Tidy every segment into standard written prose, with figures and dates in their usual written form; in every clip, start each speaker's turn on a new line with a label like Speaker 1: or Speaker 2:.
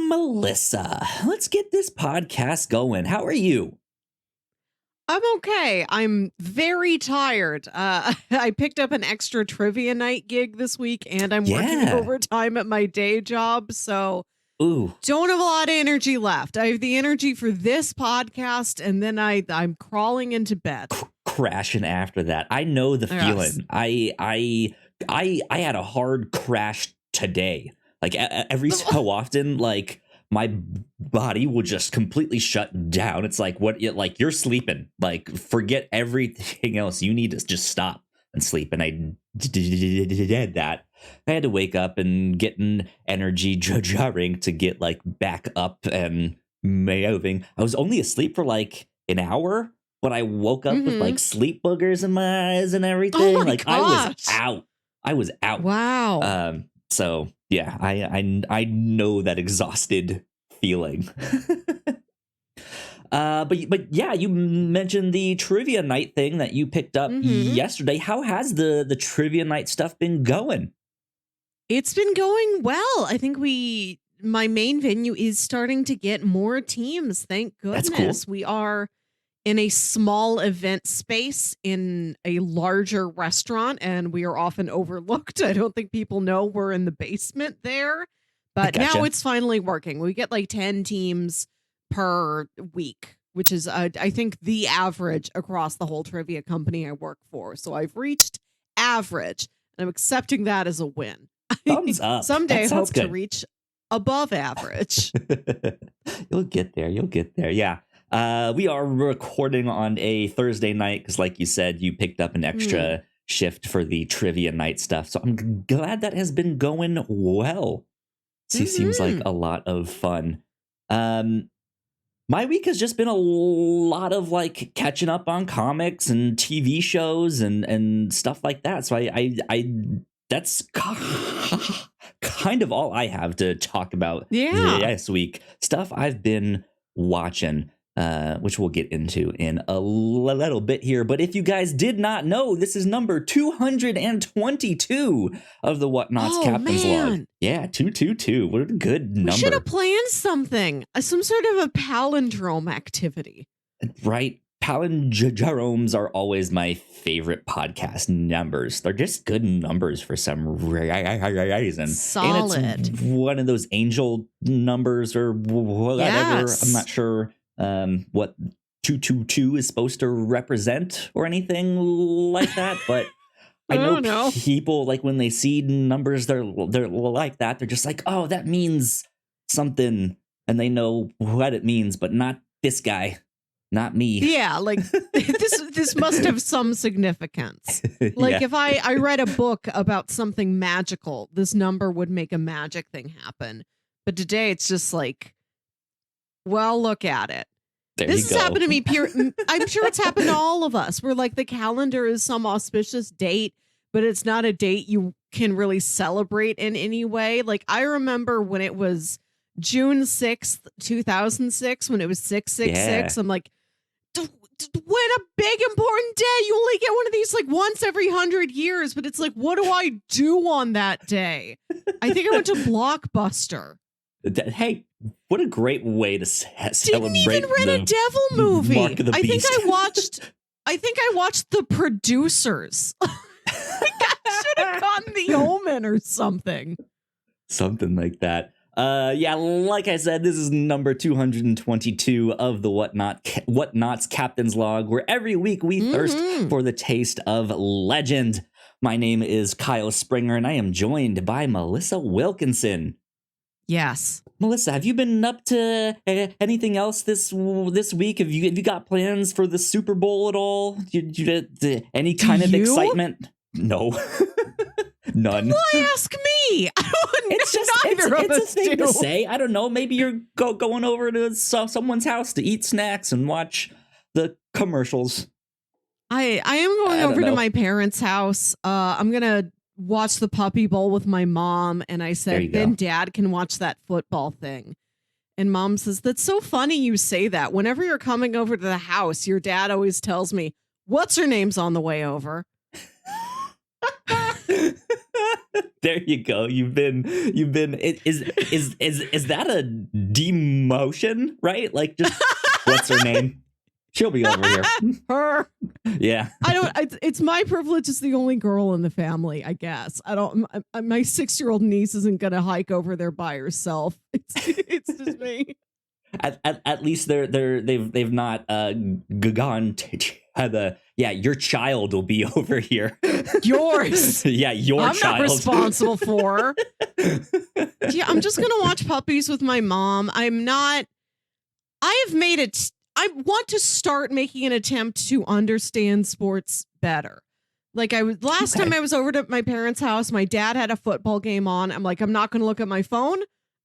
Speaker 1: Melissa. Let's get this podcast going. How are you?
Speaker 2: I'm okay. I'm very tired. I picked up an extra trivia night gig this week, and I'm working overtime at my day job, so don't have a lot of energy left. I have the energy for this podcast, and then I'm crawling into bed.
Speaker 1: Crashing after that. I know the feeling. I had a hard crash today. Like every so often, like my body will just completely shut down. It's like you're sleeping. Like forget everything else. You need to just stop and sleep. And I did that. I had to wake up and get an energy jarring to get like back up and moving. I was only asleep for like an hour, but I woke up with like sleep boogers in my eyes and everything. Like gosh. I was out.
Speaker 2: Wow.
Speaker 1: So yeah, I know that exhausted feeling. But yeah, you mentioned the trivia night thing that you picked up yesterday. How has the trivia night stuff been going?
Speaker 2: It's been going well. I think my main venue is starting to get more teams. Thank goodness. That's cool. We are in a small event space in a larger restaurant, and we are often overlooked. I don't think people know we're in the basement there, but now it's finally working. We get like 10 teams per week, which is, I think, the average across the whole trivia company I work for. So I've reached average, and I'm accepting that as a win.
Speaker 1: Thumbs up.
Speaker 2: Someday I hope to reach above average.
Speaker 1: You'll get there. Yeah. We are recording on a Thursday night because, like you said, you picked up an extra shift for the trivia night stuff. So I'm glad that has been going well. Seems like a lot of fun. My week has just been a lot of like catching up on comics and TV shows and stuff like that. So I that's kind of all I have to talk about this week. Stuff I've been watching. Which we'll get into in a little bit here. But if you guys did not know, this is number 222 of the Whatnauts Captain's Log. Yeah, 222. What a good number.
Speaker 2: We should have planned something. Some sort of a palindrome activity.
Speaker 1: Right. Palindromes are always my favorite podcast numbers. They're just good numbers for some reason.
Speaker 2: Solid.
Speaker 1: And it's one of those angel numbers or whatever. Yes. I'm not sure what 222 is supposed to represent or anything like that, but I know people, like, when they see numbers they're like that, they're just like, oh, that means something, and they know what it means, but not this guy, not me.
Speaker 2: Yeah, like this must have some significance. Like if I read a book about something magical, this number would make a magic thing happen, but today it's just like, well, look at it. This has happened to me. I'm sure it's happened to all of us. Where like the calendar is some auspicious date, but it's not a date you can really celebrate in any way. Like I remember when it was June 6th, 2006, when it was 666. I'm like, when a big important day. You only get one of these like once every 100 years, but it's like, what do I do on that day? I think I went to Blockbuster.
Speaker 1: Hey, what a great way to celebrate.
Speaker 2: Didn't even rent a devil movie.
Speaker 1: Mark of the Beast.
Speaker 2: I think I watched The Producers. I should have gotten The Omen or something.
Speaker 1: Something like that. Yeah, like I said, this is number 222 of the Whatnauts Captain's Log, where every week we thirst for the taste of legend. My name is Kyle Springer, and I am joined by Melissa Wilkinson.
Speaker 2: Yes.
Speaker 1: Melissa, have you been up to anything else this week? Have you got plans for the Super Bowl at all? Any kind of excitement? No. None.
Speaker 2: Why ask me?
Speaker 1: It's a thing to say. I don't know. Maybe you're going over to someone's house to eat snacks and watch the commercials.
Speaker 2: I am going over to my parents' house. I'm going to watch the Puppy Bowl with my mom, and I said, then Dad can watch that football thing. And Mom says, that's so funny you say that. Whenever you're coming over to the house, your dad always tells me, what's her name's on the way over?
Speaker 1: There you go. You've been. Is that a demotion? Right? Like, just what's her name? She'll be over here.
Speaker 2: Her.
Speaker 1: Yeah.
Speaker 2: I don't. It's my privilege as the only girl in the family. I guess I don't. My 6-year-old niece isn't gonna hike over there by herself. It's just me.
Speaker 1: At least they've not gone to the your child will be over here.
Speaker 2: Yours.
Speaker 1: Yeah, your
Speaker 2: I'm
Speaker 1: child.
Speaker 2: not responsible for. Yeah, I'm just gonna watch puppies with my mom. I'm not. I have made it. I want to start making an attempt to understand sports better. Like last time I was over to my parents' house, my dad had a football game on. I'm like, I'm not going to look at my phone.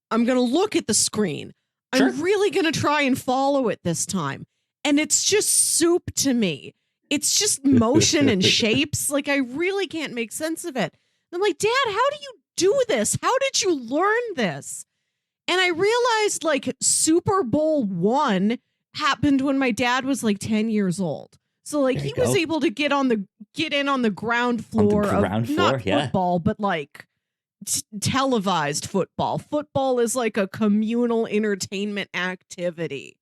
Speaker 2: I'm going to look at the screen. Sure. I'm really going to try and follow it this time. And it's just soup to me. It's just motion and shapes. Like, I really can't make sense of it. And I'm like, Dad, how do you do this? How did you learn this? And I realized like Super Bowl 1 happened when my dad was like 10 years old. So like he was able to get in on the ground floor of not football, but like televised football. Football is like a communal entertainment activity.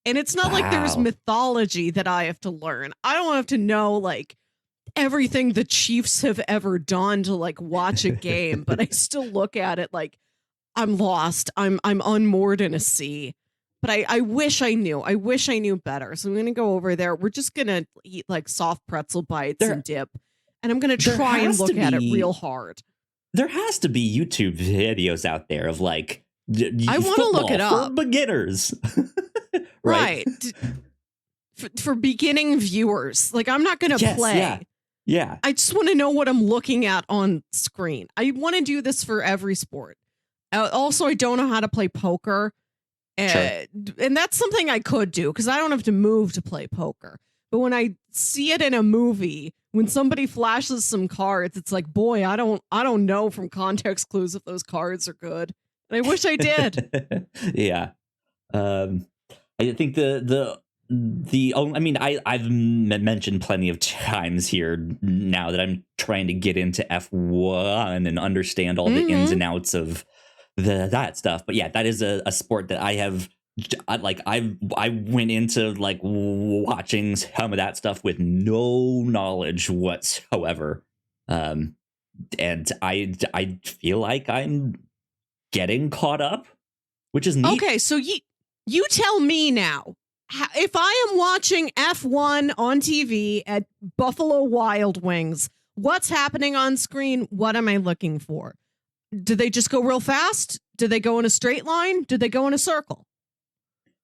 Speaker 2: And it's not like there's mythology that I have to learn. I don't have to know like everything the Chiefs have ever done to like watch a game, but I still look at it like I'm lost. I'm unmoored in a sea. But I wish I knew. I wish I knew better. So I'm going to go over there. We're just going to eat like soft pretzel bites and dip. And I'm going to try and look at it real hard.
Speaker 1: There has to be YouTube videos out there of like,
Speaker 2: I want to look it up.
Speaker 1: For beginners.
Speaker 2: Right. For beginning viewers. Like, I'm not going to play.
Speaker 1: Yeah.
Speaker 2: I just want to know what I'm looking at on screen. I want to do this for every sport. Also, I don't know how to play poker.
Speaker 1: Sure.
Speaker 2: And that's something I could do because I don't have to move to play poker. But when I see it in a movie, when somebody flashes some cards, it's like, boy, I don't know from context clues if those cards are good. And I wish I did.
Speaker 1: Yeah. I think I've mentioned plenty of times here now that I'm trying to get into F1 and understand all the ins and outs of that stuff. But yeah, that is a sport that I went into like watching some of that stuff with no knowledge whatsoever. And I feel like I'm getting caught up, which is neat.
Speaker 2: Okay, so you tell me now. If I am watching F1 on TV at Buffalo Wild Wings, what's happening on screen? What am I looking for? Do they just go real fast? Do they go in a straight line? Do they go in a circle?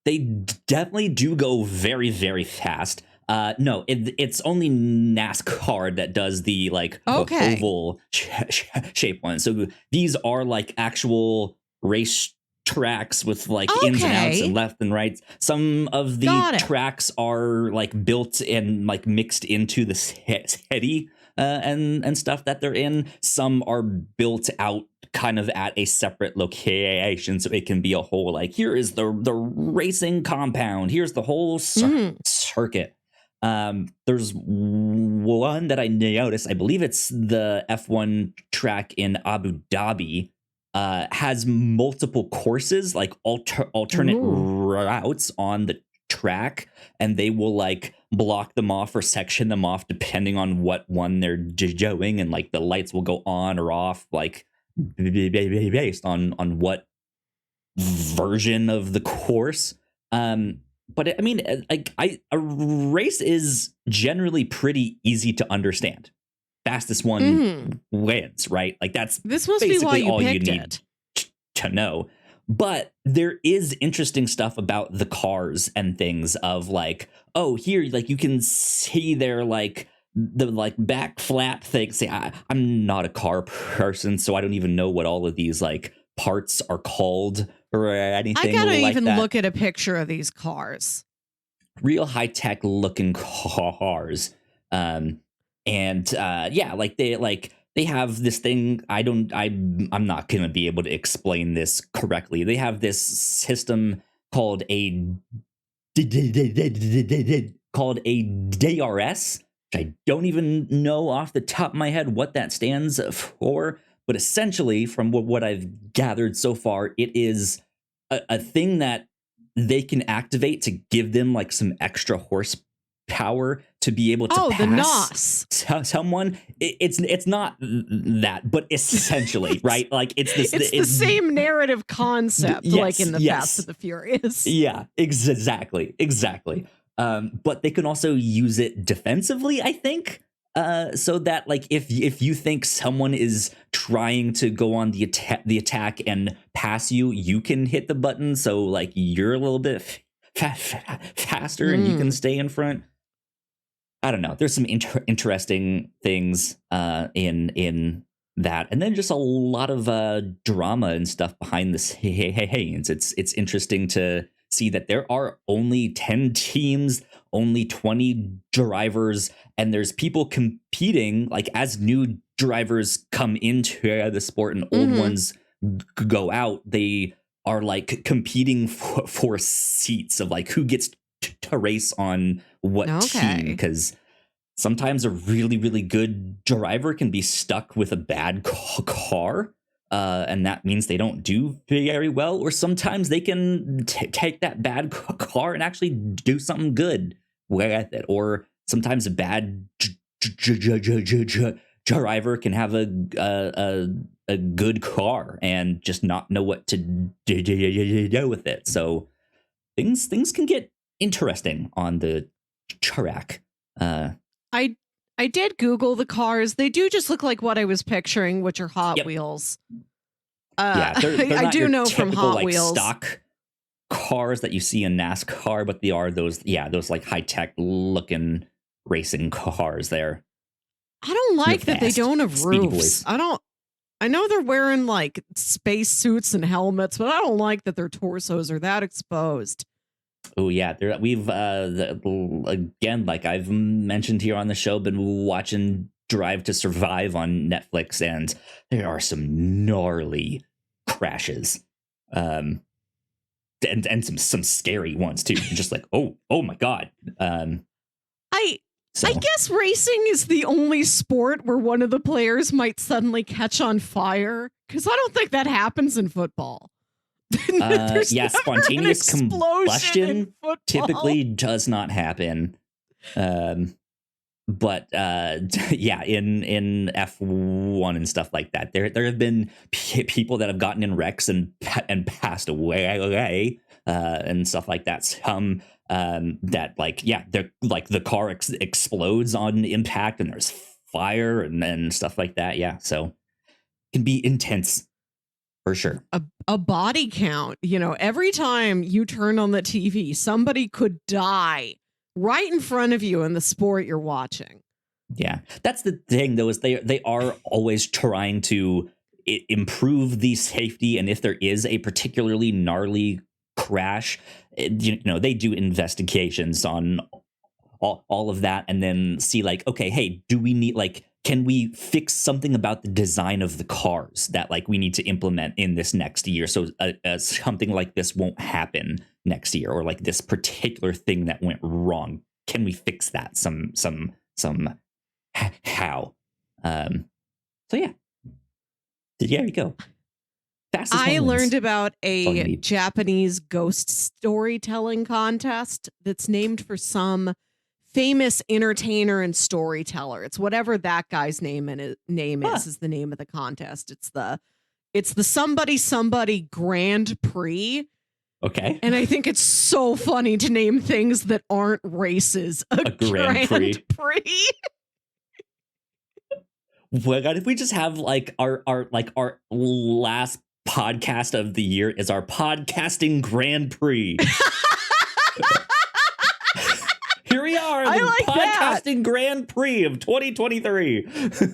Speaker 1: They definitely do go very, very fast. No, it's only NASCAR that does the like oval shape one. So these are like actual race tracks with like ins and outs and left and right. Some of the tracks are like built and like mixed into the city and stuff that they're in. Some are built out kind of at a separate location, so it can be a whole like, here is the racing compound, here's the whole circuit. There's one that I noticed, I believe it's the F1 track in Abu Dhabi, has multiple courses, like alternate routes on the track, and they will like block them off or section them off depending on what one they're doing, and like the lights will go on or off like based on what version of the course. But I mean, like a race is generally pretty easy to understand. Fastest one wins, right? Like this must be why you all you need to know. But there is interesting stuff about the cars and things of like, oh, here, like you can see their like the like back flap thing. Say, I'm not a car person, so I don't even know what all of these like parts are called or anything.
Speaker 2: I gotta
Speaker 1: like
Speaker 2: even
Speaker 1: that.
Speaker 2: Look at a picture of these cars.
Speaker 1: Real high tech looking cars, like they have this thing. I'm not gonna be able to explain this correctly. They have this system called a DRS. I don't even know off the top of my head what that stands for, But essentially, from what I've gathered so far, it is a thing that they can activate to give them like some extra horsepower to be able to
Speaker 2: the
Speaker 1: pass
Speaker 2: NOS.
Speaker 1: someone. It's not that, but essentially, right? Like it's
Speaker 2: the same narrative concept,
Speaker 1: yes,
Speaker 2: like in the
Speaker 1: yes.
Speaker 2: Fast and the Furious.
Speaker 1: Yeah, exactly. But they can also use it defensively, I think. So that like if you think someone is trying to go on the attack and pass you, you can hit the button. So like you're a little bit faster and you can stay in front. I don't know. There's some interesting things in that, and then just a lot of drama and stuff behind the scenes. It's interesting to see that there are only 10 teams, only 20 drivers, and there's people competing like as new drivers come into the sport and old ones go out. They are like competing for seats of like who gets to race on what team, because sometimes a really good driver can be stuck with a bad car, and that means they don't do very well. Or sometimes they can take that bad car and actually do something good with it. Or sometimes a bad driver can have a good car and just not know what to do with it. So things can get interesting on the track.
Speaker 2: I did Google the cars. They do just look like what I was picturing, which are Hot Wheels.
Speaker 1: Yeah, they're
Speaker 2: I
Speaker 1: not
Speaker 2: do
Speaker 1: your
Speaker 2: know
Speaker 1: typical,
Speaker 2: from Hot
Speaker 1: like,
Speaker 2: Wheels
Speaker 1: stock cars that you see in NASCAR, but they are those like high tech looking racing cars there.
Speaker 2: I don't like that they don't have
Speaker 1: Speedy
Speaker 2: roofs.
Speaker 1: boys.
Speaker 2: I know they're wearing like space suits and helmets, but I don't like that their torsos are that exposed.
Speaker 1: Oh yeah, we've again, like I've mentioned here on the show, been watching Drive to Survive on Netflix, and there are some gnarly crashes, and some scary ones too. Just like oh my god.
Speaker 2: I guess racing is the only sport where one of the players might suddenly catch on fire, because I don't think that happens in football.
Speaker 1: Spontaneous combustion typically does not happen. But yeah, in F1 and stuff like that, there have been people that have gotten in wrecks and passed away, and stuff like that. Some that they're like the car explodes on impact and there's fire and stuff like that. Yeah, so it can be intense. For sure.
Speaker 2: A body count, every time you turn on the TV, somebody could die right in front of you in the sport you're watching.
Speaker 1: Yeah, that's the thing, though, is they are always trying to improve the safety. And if there is a particularly gnarly crash, they do investigations on all of that and then see like, OK, hey, do we need can we fix something about the design of the cars that we need to implement in this next year so something like this won't happen next year, or like this particular thing that went wrong? Can we fix that how? So yeah, there you go.
Speaker 2: I learned about a Japanese ghost storytelling contest that's named for some famous entertainer and storyteller. It's whatever that guy's name is the name of the contest. It's the somebody Grand Prix.
Speaker 1: Okay.
Speaker 2: And I think it's so funny to name things that aren't races a Grand Prix.
Speaker 1: Well, God, if we just have our last podcast of the year is our podcasting Grand Prix. Here we are, the podcasting Grand Prix of 2023.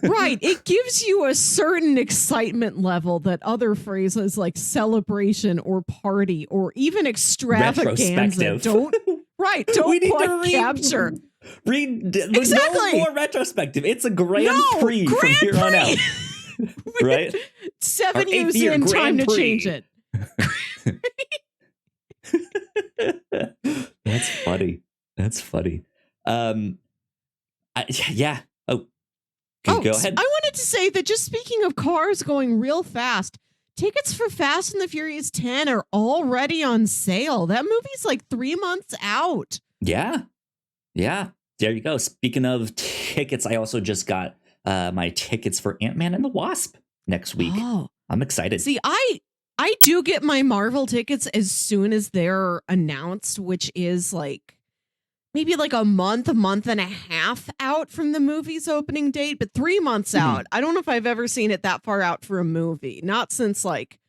Speaker 2: Right. It gives you a certain excitement level that other phrases like celebration or party or even extravaganza don't quite capture.
Speaker 1: No more retrospective. It's a Grand Prix from here on out. Right?
Speaker 2: 7 years in, time to change it.
Speaker 1: That's funny. Yeah. Oh, go ahead.
Speaker 2: I wanted to say that just speaking of cars going real fast, tickets for Fast and the Furious 10 are already on sale. That movie's like 3 months out.
Speaker 1: Yeah. Yeah. There you go. Speaking of tickets, I also just got my tickets for Ant-Man and the Wasp next week.
Speaker 2: Oh.
Speaker 1: I'm excited.
Speaker 2: See, I do get my Marvel tickets as soon as they're announced, which is like maybe like a month and a half out from the movie's opening date, but 3 months out. I don't know if I've ever seen it that far out for a movie. Not since like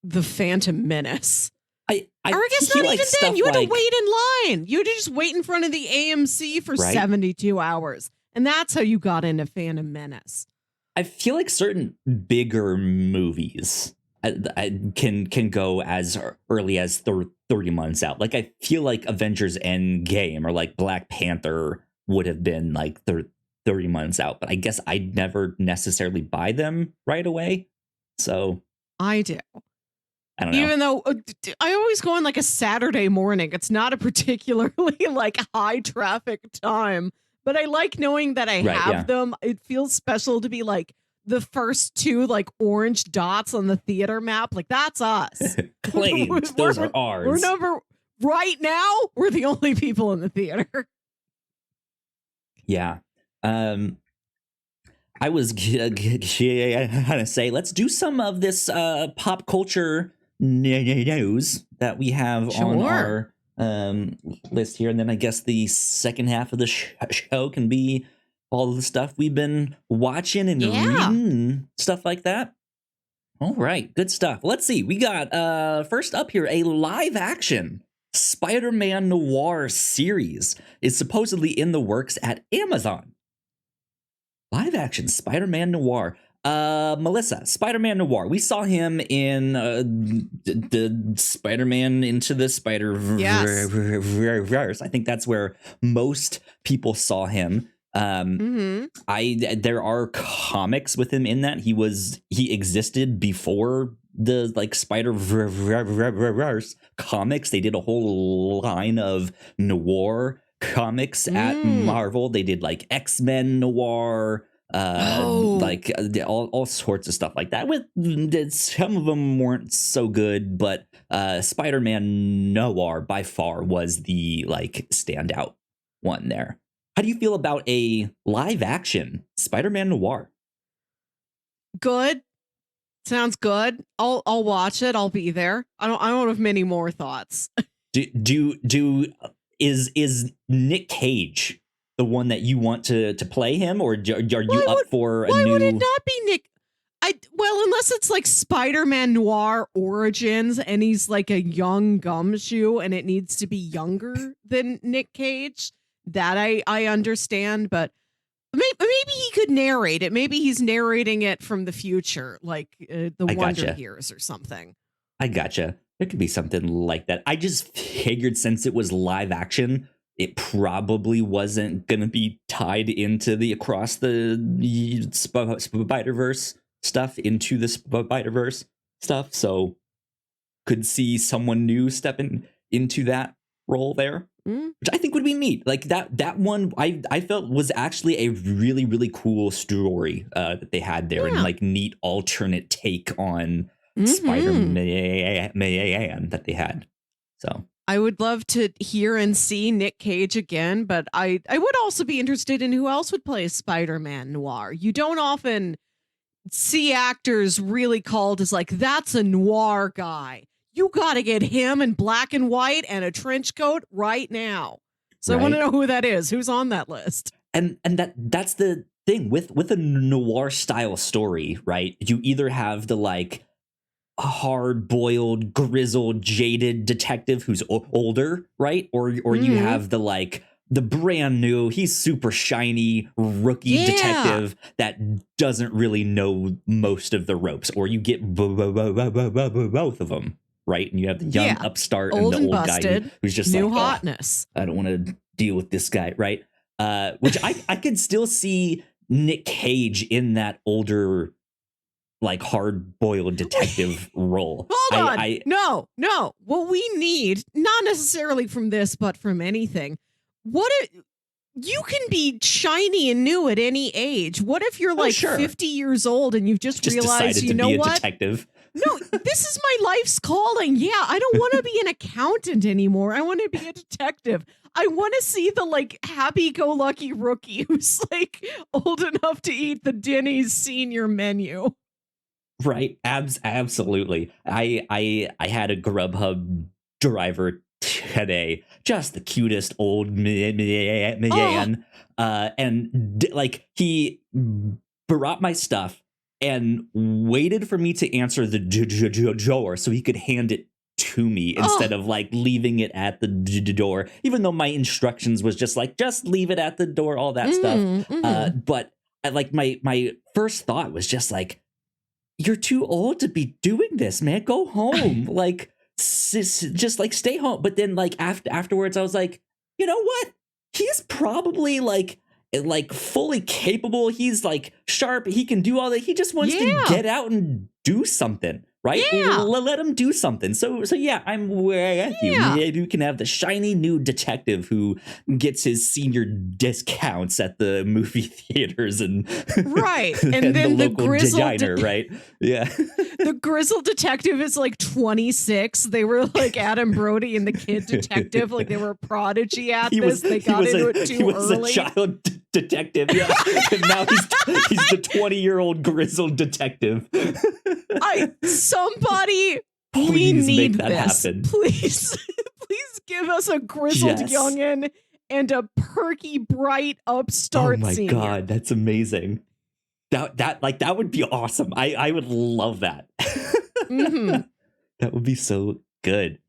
Speaker 2: The Phantom Menace.
Speaker 1: I
Speaker 2: guess not even then. You had to wait in line. You had to just wait in front of the AMC for 72 hours. And that's how you got into Phantom Menace.
Speaker 1: I feel like certain bigger movies I can go as early as 30 months out. Like, I feel like Avengers Endgame or like Black Panther would have been like 30 months out. But I guess I'd never necessarily buy them right away. So
Speaker 2: I do.
Speaker 1: I don't know.
Speaker 2: Even though I always go on like a Saturday morning. It's not a particularly like high traffic time, but I like knowing that I have them. It feels special to be like the first two like orange dots on the theater map. Like, that's us.
Speaker 1: Claimed. Those are ours.
Speaker 2: Right now, we're the only people in the theater.
Speaker 1: Yeah. I was gonna say, let's do some of this pop culture news that we have on our list here, and then I guess the second half of the show can be all the stuff we've been watching and reading and stuff like that. All right, good stuff. Let's see. We got first up here, a live action Spider-Man Noir series is supposedly in the works at Amazon. Live action Spider-Man Noir. Melissa, Spider-Man Noir. We saw him in the Spider-Man Into the Spider-Verse. I think that's where most people saw him. There are comics with him in that. He existed before the like Spider-Verse comics. They did a whole line of noir comics at Marvel. They did like X-Men Noir, like all sorts of stuff like that. With some of them weren't so good, but Spider-Man Noir by far was the like standout one there. How do you feel about a live action Spider-Man Noir?
Speaker 2: Good. Sounds good. I'll watch it. I'll be there. I don't have many more thoughts. Is Nick Cage the one that you want to play him, or are you up for a new? Why would it not be Nick? Unless it's like Spider-Man Noir Origins and he's like a young gumshoe and it needs to be younger than Nick Cage. That I understand, but maybe he could narrate it. Maybe he's narrating it from the future, like the Wonder Years or something.
Speaker 1: I gotcha. There could be something like that. I just figured since it was live action, it probably wasn't going to be tied into the across the Spider-Verse stuff, into the Spider-Verse stuff. So could see someone new stepping into that role there, which I think would be neat. Like that one I felt was actually a really, really cool story that they had there, and like neat alternate take on Spider-Man that they had. So
Speaker 2: I would love to hear and see Nick Cage again, but I would also be interested in who else would play Spider-Man Noir. You don't often see actors really called as like, that's a noir guy. You got to get him in black and white and a trench coat right now. So I want to know who that is. Who's on that list?
Speaker 1: And that's the thing with a noir style story, right? You either have the like hard-boiled, grizzled, jaded detective who's older, right? Or you have the like the brand new, he's super shiny rookie detective that doesn't really know most of the ropes. Or you get both of them. Right, and you have the young upstart
Speaker 2: old
Speaker 1: and the
Speaker 2: and
Speaker 1: old
Speaker 2: busted,
Speaker 1: guy who's just
Speaker 2: new
Speaker 1: like,
Speaker 2: hotness.
Speaker 1: I don't want to deal with this guy, right? Which I could still see Nick Cage in that older, like hard-boiled detective role.
Speaker 2: Hold on, no. What we need, not necessarily from this, but from anything, you can be shiny and new at any age. What if you're like
Speaker 1: sure.
Speaker 2: 50 years old and you've just realized,
Speaker 1: decided
Speaker 2: you
Speaker 1: to
Speaker 2: know
Speaker 1: be a
Speaker 2: what?
Speaker 1: detective.
Speaker 2: No, this is my life's calling. Yeah, I don't want to be an accountant anymore. I want to be a detective. I want to see the like happy-go-lucky rookie who's like old enough to eat the Denny's senior menu.
Speaker 1: Right. Absolutely. I had a Grubhub driver today, just the cutest old man. Like he brought my stuff and waited for me to answer the door so he could hand it to me instead of like leaving it at the door, even though my instructions was just like, just leave it at the door, all that stuff. But like my first thought was just like, you're too old to be doing this, man. Go home. Like, just like stay home. But then like afterwards, I was like, you know what? He's probably like fully capable. He's like sharp. He can do all that. He just wants to get out and do something. Right?
Speaker 2: Yeah.
Speaker 1: Let him do something. So yeah, I'm with you. Maybe we can have the shiny new detective who gets his senior discounts at the movie theaters and
Speaker 2: right. And then the grizzled
Speaker 1: diner, right? Yeah.
Speaker 2: The grizzled detective is like 26. They were like Adam Brody and the kid detective, like they were a prodigy at this. They got into it too early.
Speaker 1: He was a child detective, yeah. And now he's the 20-year-old grizzled detective.
Speaker 2: Somebody,
Speaker 1: please
Speaker 2: we need
Speaker 1: make that
Speaker 2: this.
Speaker 1: Happen.
Speaker 2: Please give us a grizzled youngin' and a perky, bright upstart senior.
Speaker 1: Oh my God, that's amazing. That would be awesome. I would love that. That would be so good.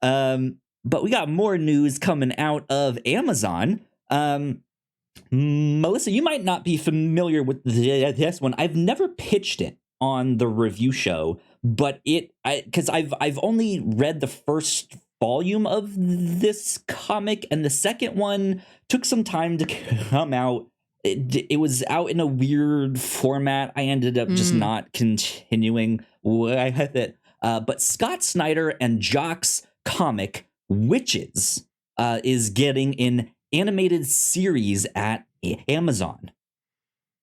Speaker 1: But we got more news coming out of Amazon. Melissa, you might not be familiar with this one. I've never pitched it on the review show, but because I've only read the first volume of this comic, and the second one took some time to come out. It was out in a weird format. I ended up just not continuing with it. But Scott Snyder and Jock's comic Wytches is getting an animated series at Amazon.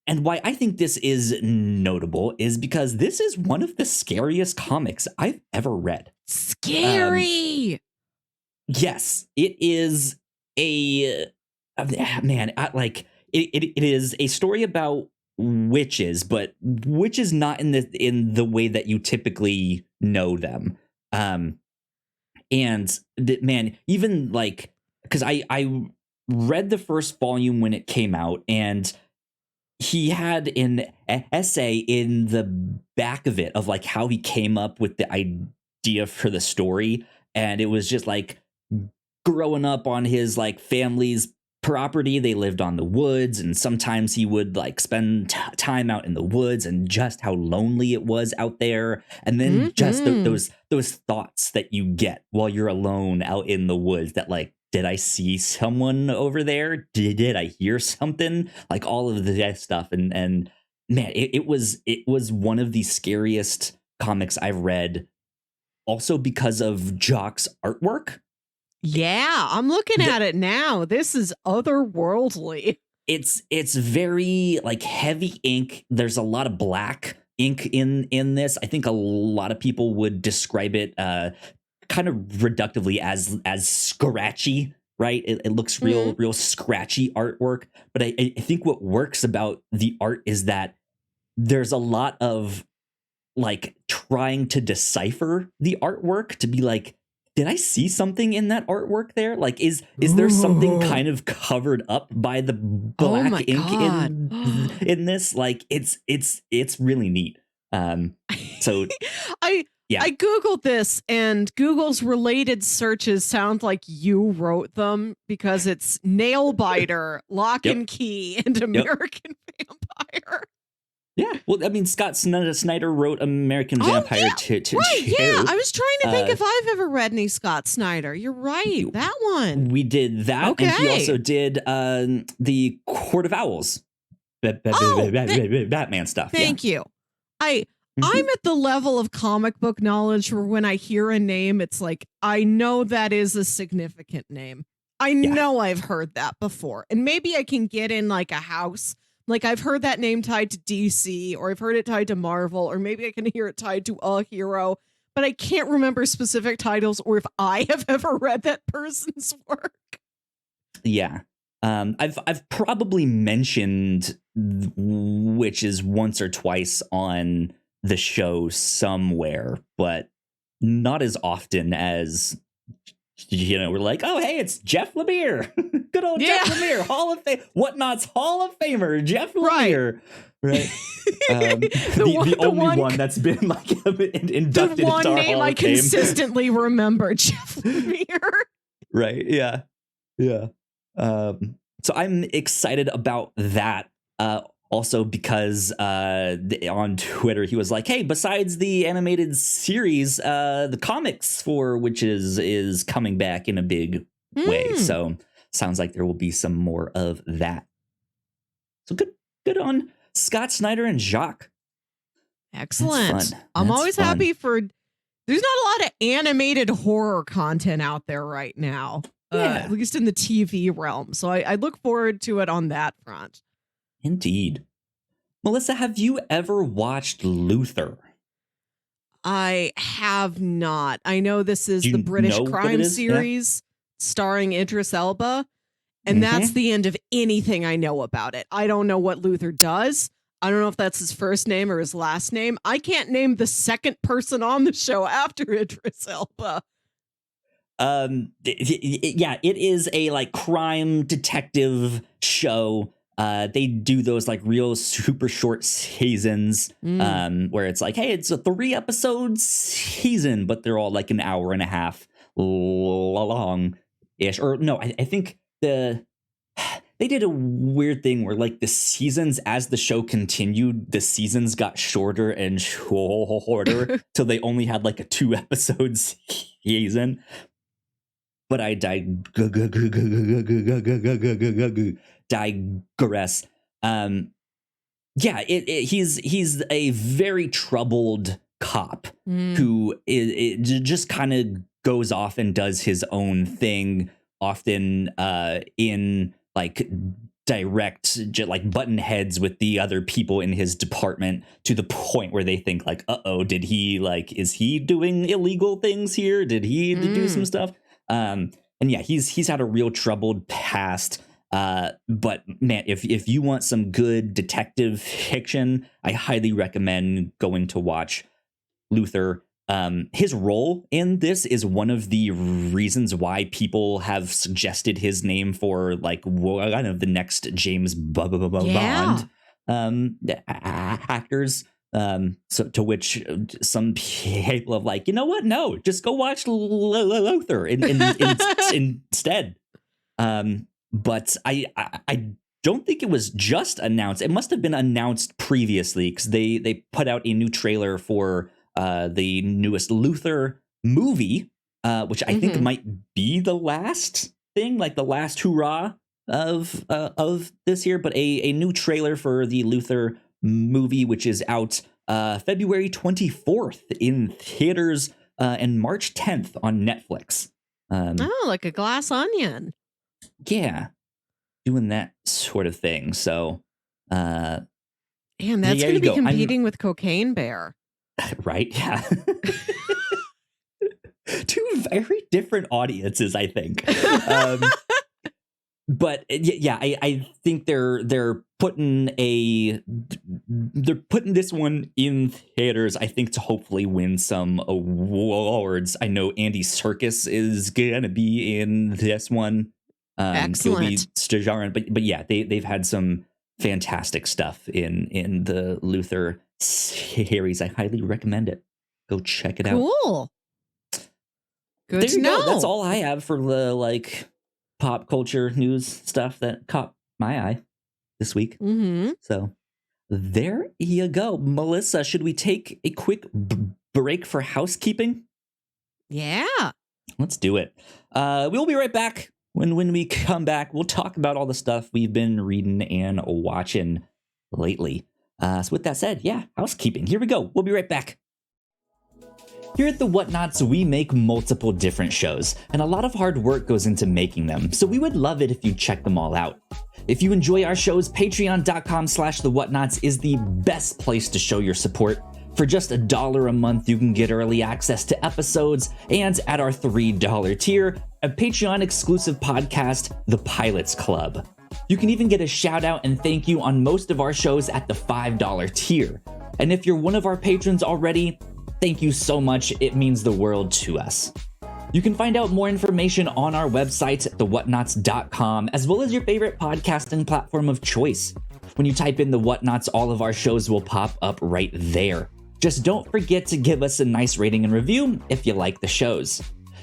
Speaker 1: And why I think this is notable is because this is one of the scariest comics I've ever read.
Speaker 2: Scary!
Speaker 1: Yes, it is it is a story about witches, but witches not in the way that you typically know them. Even like, because I read the first volume when it came out, and he had an essay in the back of it of like how he came up with the idea for the story. And it was just like growing up on his like family's property. They lived on the woods, and sometimes he would like spend time out in the woods, and just how lonely it was out there. And then just those thoughts that you get while you're alone out in the woods, that like, did I see someone over there? Did I hear something? Like all of that stuff. And man, it was one of the scariest comics I've read, also because of Jock's artwork.
Speaker 2: Yeah, I'm looking at it now. This is otherworldly.
Speaker 1: It's very like heavy ink. There's a lot of black ink in this. I think a lot of people would describe it kind of reductively as scratchy, right? It looks real scratchy artwork. But I think what works about the art is that there's a lot of like trying to decipher the artwork to be like, did I see something in that artwork there? Like, is there something kind of covered up by the black ink in this? Like, it's really neat. So
Speaker 2: I Googled this, and Google's related searches sound like you wrote them, because it's Nail Biter, Lock and Key, and American Vampire.
Speaker 1: Yeah, well, I mean, Scott Snyder wrote American Vampire too.
Speaker 2: Yeah, I was trying to think if I've ever read any Scott Snyder. You're right, that one.
Speaker 1: We did that, and he also did the Court of Owls, Batman stuff.
Speaker 2: Thank you. I'm at the level of comic book knowledge where when I hear a name, it's like, I know that is a significant name. I know I've heard that before. And maybe I can get in like a house. Like I've heard that name tied to DC, or I've heard it tied to Marvel, or maybe I can hear it tied to a hero, but I can't remember specific titles or if I have ever read that person's work.
Speaker 1: Yeah. I've probably mentioned Witches once or twice on the show somewhere, but not as often as, we're like, oh, hey, it's Jeff Lemire. Good old Jeff Lemire, Hall of Fame, Whatnauts Hall of Famer, Jeff Lemire. Right. The only one that's been like inducted into our Hall of Fame. The one name I
Speaker 2: consistently remember, Jeff Lemire.
Speaker 1: Right. Yeah. Yeah. So I'm excited about that. Also because on Twitter he was like, hey, besides the animated series, the comics for Witches is coming back in a big way. So sounds like there will be some more of that. So good on Scott Snyder and Jacques.
Speaker 2: Excellent. I'm always happy for. There's not a lot of animated horror content out there right now, at least in the TV realm. So I look forward to it on that front.
Speaker 1: Indeed. Melissa, have you ever watched Luther?
Speaker 2: I have not. I know this is the British crime series starring Idris Elba, and that's the end of anything I know about it. I don't know what Luther does. I don't know if that's his first name or his last name. I can't name the second person on the show after Idris Elba.
Speaker 1: It is a like crime detective show. They do those like real super short seasons where it's like, hey, it's a 3-episode season, but they're all like an hour and a half long ish. Or no, I think they did a weird thing where like the seasons, as the show continued, the seasons got shorter and shorter till they only had like a 2-episode season. But I digress. He's a very troubled cop who just kind of goes off and does his own thing, often in like direct like button heads with the other people in his department, to the point where they think like, did he like, is he doing illegal things here? Did he do some stuff? And yeah, he's had a real troubled past. But man, if you want some good detective fiction, I highly recommend going to watch Luther. His role in this is one of the reasons why people have suggested his name for like one of the next James Bond actors. So to which some people have like, you know what? No, just go watch Luther instead. But I don't think it was just announced. It must have been announced previously, because they put out a new trailer for the newest Luther movie, which I think might be the last thing, like the last hurrah of this year. But a new trailer for the Luther movie, which is out February 24th in theaters and March 10th on Netflix.
Speaker 2: Like a glass onion.
Speaker 1: Yeah, doing that sort of thing. So,
Speaker 2: and that's going to be competing with Cocaine Bear.
Speaker 1: Right? Yeah. Two very different audiences, I think. But yeah, I think they're putting this one in theaters, I think, to hopefully win some awards. I know Andy Serkis is gonna be in this one.
Speaker 2: Excellent.
Speaker 1: He'll be Stajarin, but yeah, they've had some fantastic stuff in the Luther series. I highly recommend it. Go check it out.
Speaker 2: Cool. Good
Speaker 1: there
Speaker 2: to
Speaker 1: you
Speaker 2: know.
Speaker 1: Go. That's all I have for the like pop culture news stuff that caught my eye this week. So there you go. Melissa, should we take a quick break for housekeeping?
Speaker 2: Yeah.
Speaker 1: Let's do it. We'll be right back. When we come back, we'll talk about all the stuff we've been reading and watching lately. So with that said, yeah, housekeeping. Here we go. We'll be right back. Here at the Whatnauts, we make multiple different shows, and a lot of hard work goes into making them, so we would love it if you check them all out. If you enjoy our shows, patreon.com/thewhatnauts is the best place to show your support. For just $1 a month, you can get early access to episodes, and at our $3 tier, a Patreon-exclusive podcast, The Pilots Club. You can even get a shout out and thank you on most of our shows at the $5 tier. And if you're one of our patrons already, thank you so much, it means the world to us. You can find out more information on our website, thewhatnauts.com, as well as your favorite podcasting platform of choice. When you type in The Whatnauts, all of our shows will pop up right there. Just don't forget to give us a nice rating and review if you like the shows.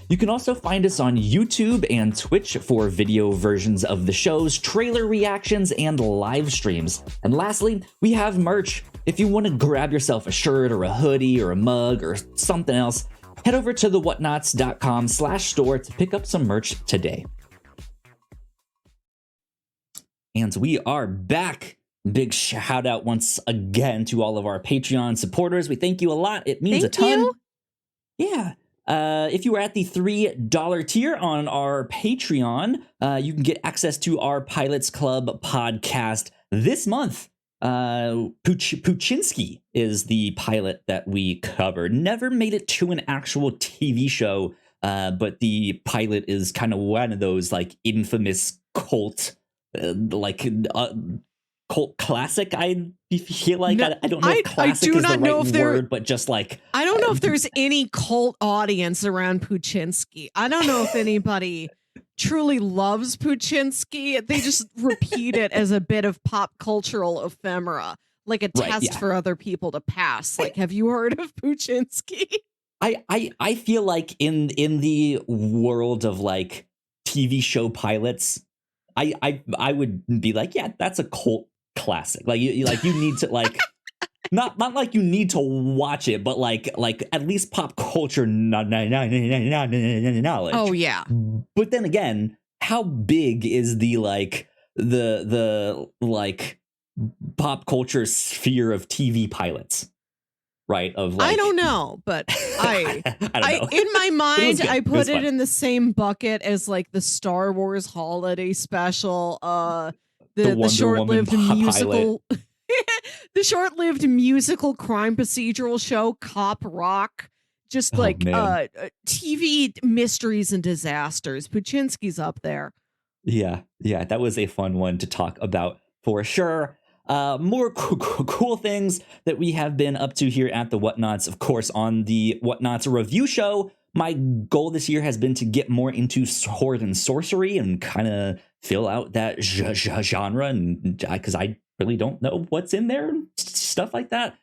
Speaker 1: You can also find us on YouTube and Twitch for video versions of the shows, trailer reactions, and live streams. And lastly, we have merch. If you want to grab yourself a shirt or a hoodie or a mug or something else, head over to thewhatnauts.com/store to pick up some merch today. And we are back. Big shout out once again to all of our Patreon supporters. We thank you a lot. It means a ton. Yeah. If you are at the $3 tier on our Patreon, you can get access to our Pilots Club podcast this month. Puchinsky is the pilot that we covered. Never made it to an actual TV show, but the pilot is kind of one of those like infamous cult classic. I feel like I don't know if classic is the right word, but just like
Speaker 2: I don't know if there's any cult audience around Puchinsky. I don't know if anybody truly loves Puchinsky. They just repeat it as a bit of pop cultural ephemera, like a test for other people to pass. Like, have you heard of Puchinsky?
Speaker 1: I feel like in the world of like TV show pilots, I would be like, yeah, that's a cult classic. Like you need to like not like you need to watch it, but like at least pop culture knowledge.
Speaker 2: Oh yeah.
Speaker 1: But then again, how big is the like pop culture sphere of TV pilots? Right, of like,
Speaker 2: I don't know, but I
Speaker 1: don't know.
Speaker 2: In my mind, I put it
Speaker 1: fun.
Speaker 2: in the same bucket as like the Star Wars holiday special, the short-lived musical, the short-lived musical crime procedural show Cop Rock, just like TV mysteries and disasters. Puchinsky's up there.
Speaker 1: Yeah, that was a fun one to talk about for sure. More cool things that we have been up to here at the Whatnauts. Of course, on the Whatnauts review show, my goal this year has been to get more into sword and sorcery and kind of fill out that genre, and because I really don't know what's in there and stuff like that.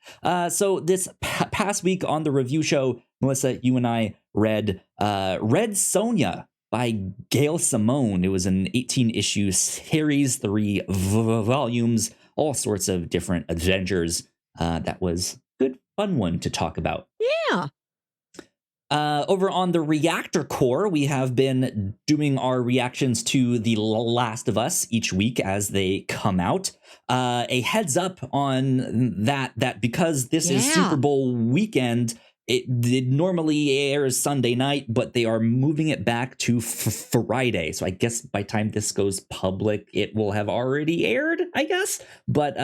Speaker 1: So this past week on the review show, Melissa, you and I read Red Sonja by Gail Simone. It was an 18-issue series, 3 volumes, all sorts of different adventures. That was a good, fun one to talk about.
Speaker 2: Yeah.
Speaker 1: Over on the Reactor Core, we have been doing our reactions to The Last of Us each week as they come out. A heads up on that because this is Super Bowl weekend, it normally airs Sunday night, but they are moving it back to Friday. So I guess by the time this goes public, it will have already aired, I guess. But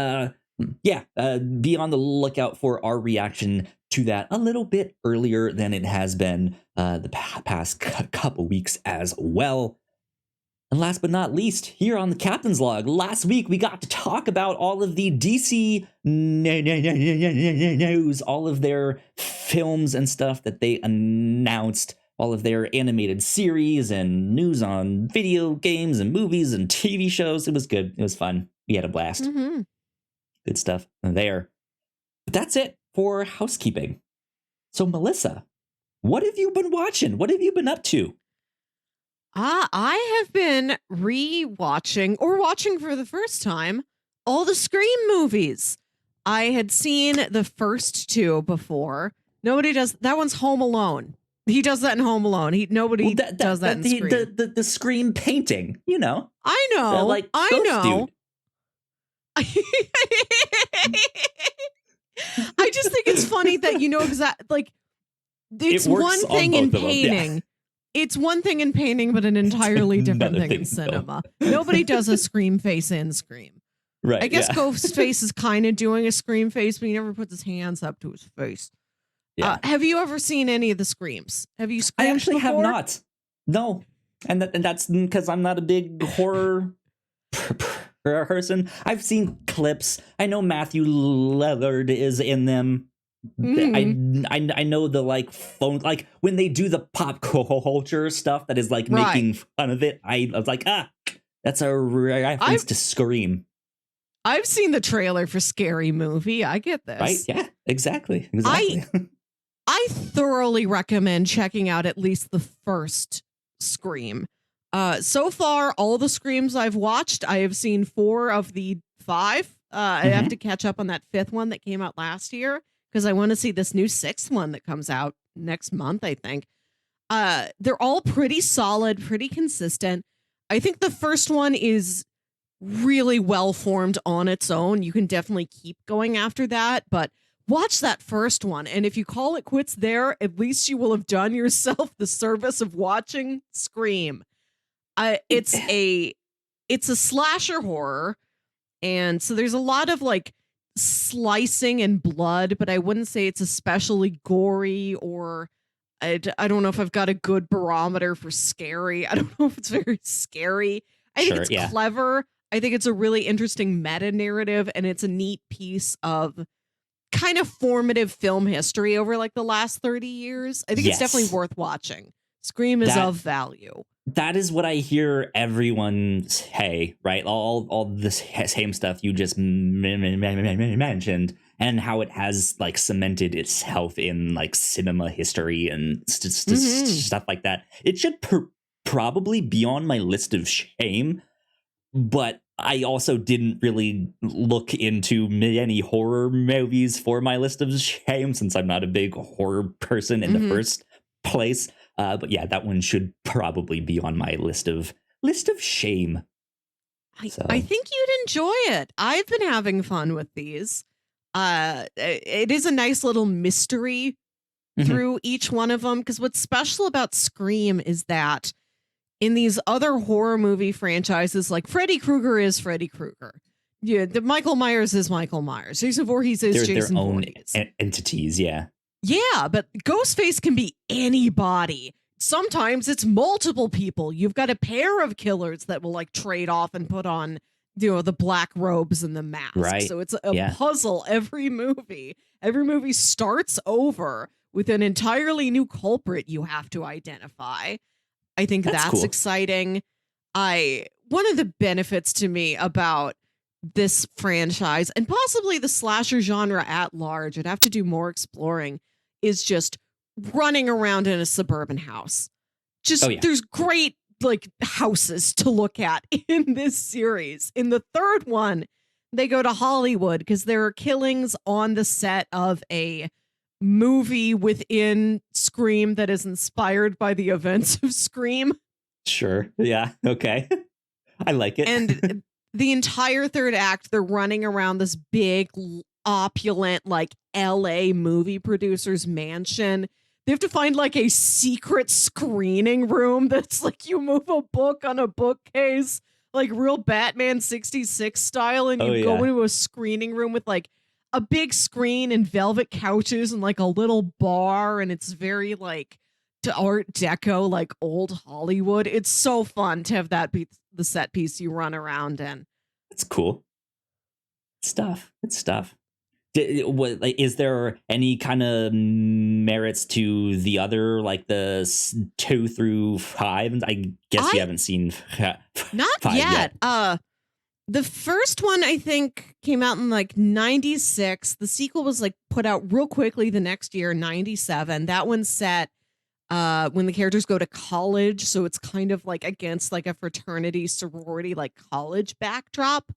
Speaker 1: be on the lookout for our reaction to that a little bit earlier than it has been the past couple weeks as well. And last but not least, here on the Captain's Log, last week we got to talk about all of the DC news, all of their films and stuff that they announced, all of their animated series and news on video games and movies and TV shows. It was good. It was fun. We had a blast.
Speaker 2: Mm-hmm.
Speaker 1: Good stuff there. But that's it for housekeeping. So, Melissa, what have you been watching? What have you been up to?
Speaker 2: I have been re-watching or watching for the first time all the Scream movies. I had seen the first 2 before. Nobody does that. One's Home Alone. He does that in Home Alone. Nobody does that in Scream.
Speaker 1: The Scream painting, you know.
Speaker 2: I know. I know. I just think it's funny that you know exactly like It's
Speaker 1: works
Speaker 2: one
Speaker 1: on
Speaker 2: thing
Speaker 1: both
Speaker 2: in
Speaker 1: of them, yeah.
Speaker 2: painting. It's one thing in painting, but an entirely different
Speaker 1: another
Speaker 2: thing in
Speaker 1: thing,
Speaker 2: cinema. Nobody does a Scream face in Scream.
Speaker 1: Right.
Speaker 2: I guess
Speaker 1: yeah.
Speaker 2: Ghostface is kind of doing a Scream face, but he never puts his hands up to his face.
Speaker 1: Yeah.
Speaker 2: Have you ever seen any of the Screams? Have you screamed
Speaker 1: I actually
Speaker 2: before?
Speaker 1: have not. No. And that's because I'm not a big horror person. I've seen clips. I know Matthew Lillard is in them. I know the like phone, like when they do the pop culture stuff that is like
Speaker 2: Right.
Speaker 1: making fun of it. I was like, that's a reference to Scream.
Speaker 2: I've seen the trailer for Scary Movie. I get this.
Speaker 1: Right? Yeah, exactly.
Speaker 2: I thoroughly recommend checking out at least the first Scream. So far, all the Screams I've watched, I have seen 4 of the 5. I have to catch up on that 5th one that came out last year because I want to see this new 6th one that comes out next month, I think. They're all pretty solid, pretty consistent. I think the first one is really well formed on its own. You can definitely keep going after that, but watch that first one. And if you call it quits there, at least you will have done yourself the service of watching Scream. It's a slasher horror. And so there's a lot of like slicing and blood, but I wouldn't say it's especially gory or I don't know if I've got a good barometer for scary. I don't know if it's very scary. I think it's clever. I think it's a really interesting meta narrative, and it's a neat piece of kind of formative film history over like the last 30 years. I think it's definitely worth watching. Scream is of value.
Speaker 1: That is what I hear everyone say, right? All this same stuff you just mentioned, and how it has like cemented itself in like cinema history and stuff like that. It should probably be on my list of shame, but I also didn't really look into many horror movies for my list of shame since I'm not a big horror person in the first place. But yeah, that one should probably be on my list of shame.
Speaker 2: I think you'd enjoy it. I've been having fun with these. It is a nice little mystery through each one of them, because what's special about Scream is that in these other horror movie franchises, like Freddy Krueger is Freddy Krueger. Yeah, the Michael Myers is Michael Myers. Jason Voorhees is Jason Voorhees.
Speaker 1: Their own entities, yeah.
Speaker 2: Yeah, but Ghostface can be anybody. Sometimes it's multiple people. You've got a pair of killers that will like trade off and put on, the black robes and the mask.
Speaker 1: Right.
Speaker 2: So it's a puzzle every movie. Every movie starts over with an entirely new culprit you have to identify. I think that's
Speaker 1: cool.
Speaker 2: Exciting. One of the benefits to me about this franchise and possibly the slasher genre at large, I'd have to do more exploring, is just running around in a suburban house. There's great like houses to look at in this series. In the third one, they go to Hollywood because there are killings on the set of a movie within Scream that is inspired by the events of Scream.
Speaker 1: Sure. Yeah. Okay. I like it.
Speaker 2: And the entire third act, they're running around this big, opulent, like LA movie producer's mansion. They have to find like a secret screening room that's like you move a book on a bookcase, like real Batman 66 style, and you go into a screening room with like a big screen and velvet couches and like a little bar, and it's very like to Art Deco, like old Hollywood. It's so fun to have that be the set piece you run around in.
Speaker 1: It's cool. It's stuff. Is there any kind of merits to the other, like the 2 through 5? I guess you haven't seen
Speaker 2: not
Speaker 1: 5 yet.
Speaker 2: The first one, I think, came out in like 96. The sequel was like put out real quickly the next year, 97. That one's set when the characters go to college. So it's kind of like against like a fraternity, sorority, like college backdrop.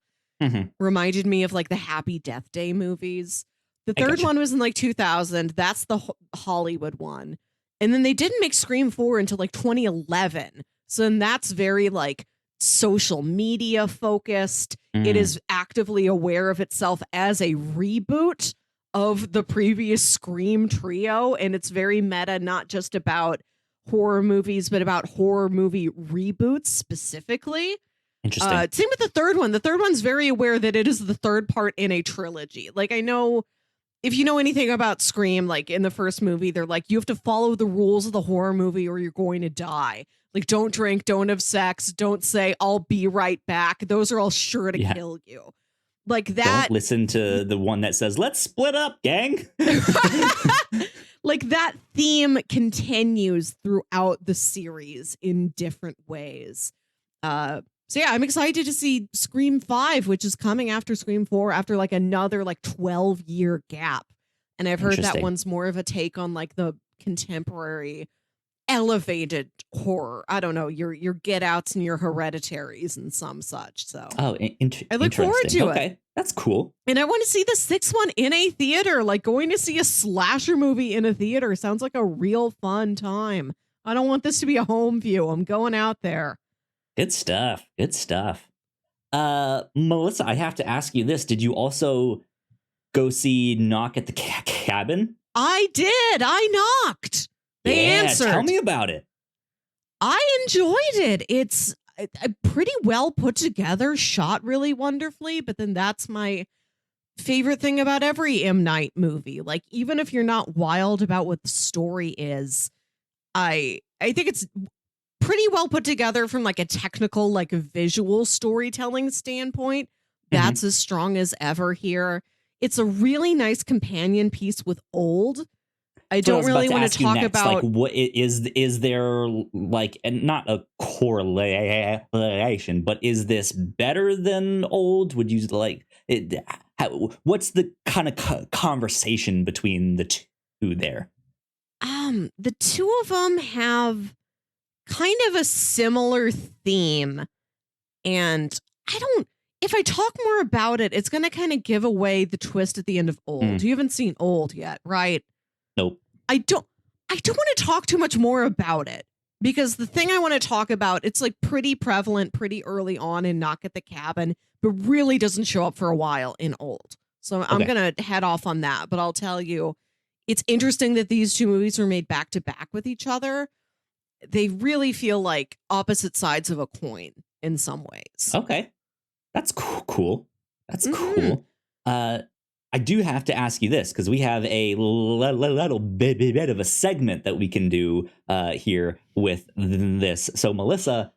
Speaker 2: Reminded me of like the Happy Death Day movies. The third one was in like 2000. That's the Hollywood one. And then they didn't make Scream 4 until like 2011. So then that's very like social media focused. It is actively aware of itself as a reboot of the previous Scream trio, and it's very meta, not just about horror movies, but about horror movie reboots specifically.
Speaker 1: Interesting.
Speaker 2: Same with the third one. The third one's very aware that it is the third part in a trilogy. Like, I know if you know anything about Scream, like in the first movie, they're like, you have to follow the rules of the horror movie or you're going to die. Like, don't drink, don't have sex, don't say, I'll be right back. Those are all sure to kill you. Like that.
Speaker 1: Don't listen to the one that says, let's split up, gang.
Speaker 2: Like that theme continues throughout the series in different ways. So yeah, I'm excited to see Scream 5, which is coming after Scream 4 after like another like 12-year gap. And I've heard that one's more of a take on like the contemporary elevated horror. I don't know, your Get Outs and your Hereditaries and some such. So
Speaker 1: I
Speaker 2: look forward to it.
Speaker 1: That's cool.
Speaker 2: And I want to see the sixth one in a theater. Like going to see a slasher movie in a theater sounds like a real fun time. I don't want this to be a home view. I'm going out there.
Speaker 1: Good stuff. Good stuff. Melissa, I have to ask you this. Did you also go see Knock at the Cabin?
Speaker 2: I did. I knocked. They answered.
Speaker 1: Tell me about it.
Speaker 2: I enjoyed it. It's a pretty well put together, shot really wonderfully. But then that's my favorite thing about every M. Night movie. Like, even if you're not wild about what the story is, I think it's pretty well put together from like a technical, like a visual storytelling standpoint. That's as strong as ever here. It's a really nice companion piece with Old. I don't really want to talk about
Speaker 1: like what is there like, and not a correlation, but is this better than Old? Would you like it? What's the kind of conversation between the two there?
Speaker 2: The two of them have kind of a similar theme, and if I talk more about it, it's going to kind of give away the twist at the end of Old. You haven't seen Old yet, right?
Speaker 1: Nope.
Speaker 2: I don't want to talk too much more about it, because the thing I want to talk about, it's like pretty prevalent pretty early on in Knock at the Cabin, but really doesn't show up for a while in Old. So I'm going to head off on that, but I'll tell you, it's interesting that these two movies were made back to back with each other. They really feel like opposite sides of a coin in some ways.
Speaker 1: Okay. That's cool. That's cool. I do have to ask you this, because we have a little bit of a segment that we can do here with this. So, Melissa,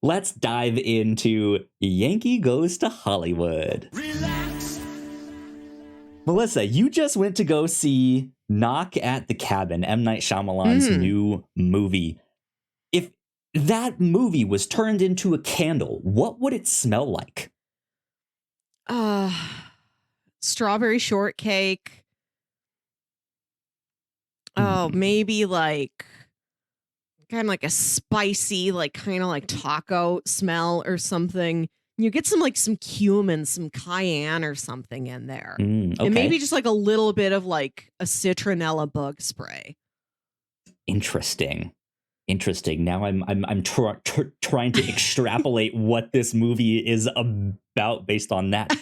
Speaker 1: let's dive into Yankee Goes to Hollywood. Relax. Melissa, you just went to go see Knock at the Cabin, M. Night Shyamalan's new movie. If that movie was turned into a candle, what would it smell like?
Speaker 2: Strawberry shortcake. Oh, maybe like kind of like a spicy, like kind of like taco smell or something. You get some cumin, some cayenne or something in there. Okay. And maybe just like a little bit of like a citronella bug spray. Interesting.
Speaker 1: Now I'm trying to extrapolate what this movie is about based on that.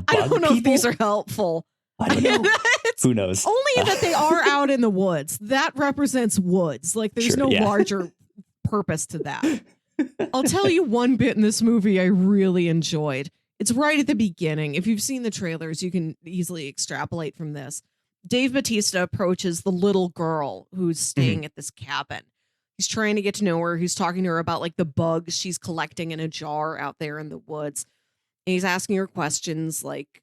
Speaker 2: I don't know if these are helpful.
Speaker 1: I don't know. Who knows?
Speaker 2: Only that they are out in the woods. That represents woods. Like there's no larger purpose to that. I'll tell you one bit in this movie I really enjoyed. It's right at the beginning. If you've seen the trailers, you can easily extrapolate from this. Dave Bautista approaches the little girl who's staying at this cabin. He's trying to get to know her. He's talking to her about like the bugs she's collecting in a jar out there in the woods. And he's asking her questions like,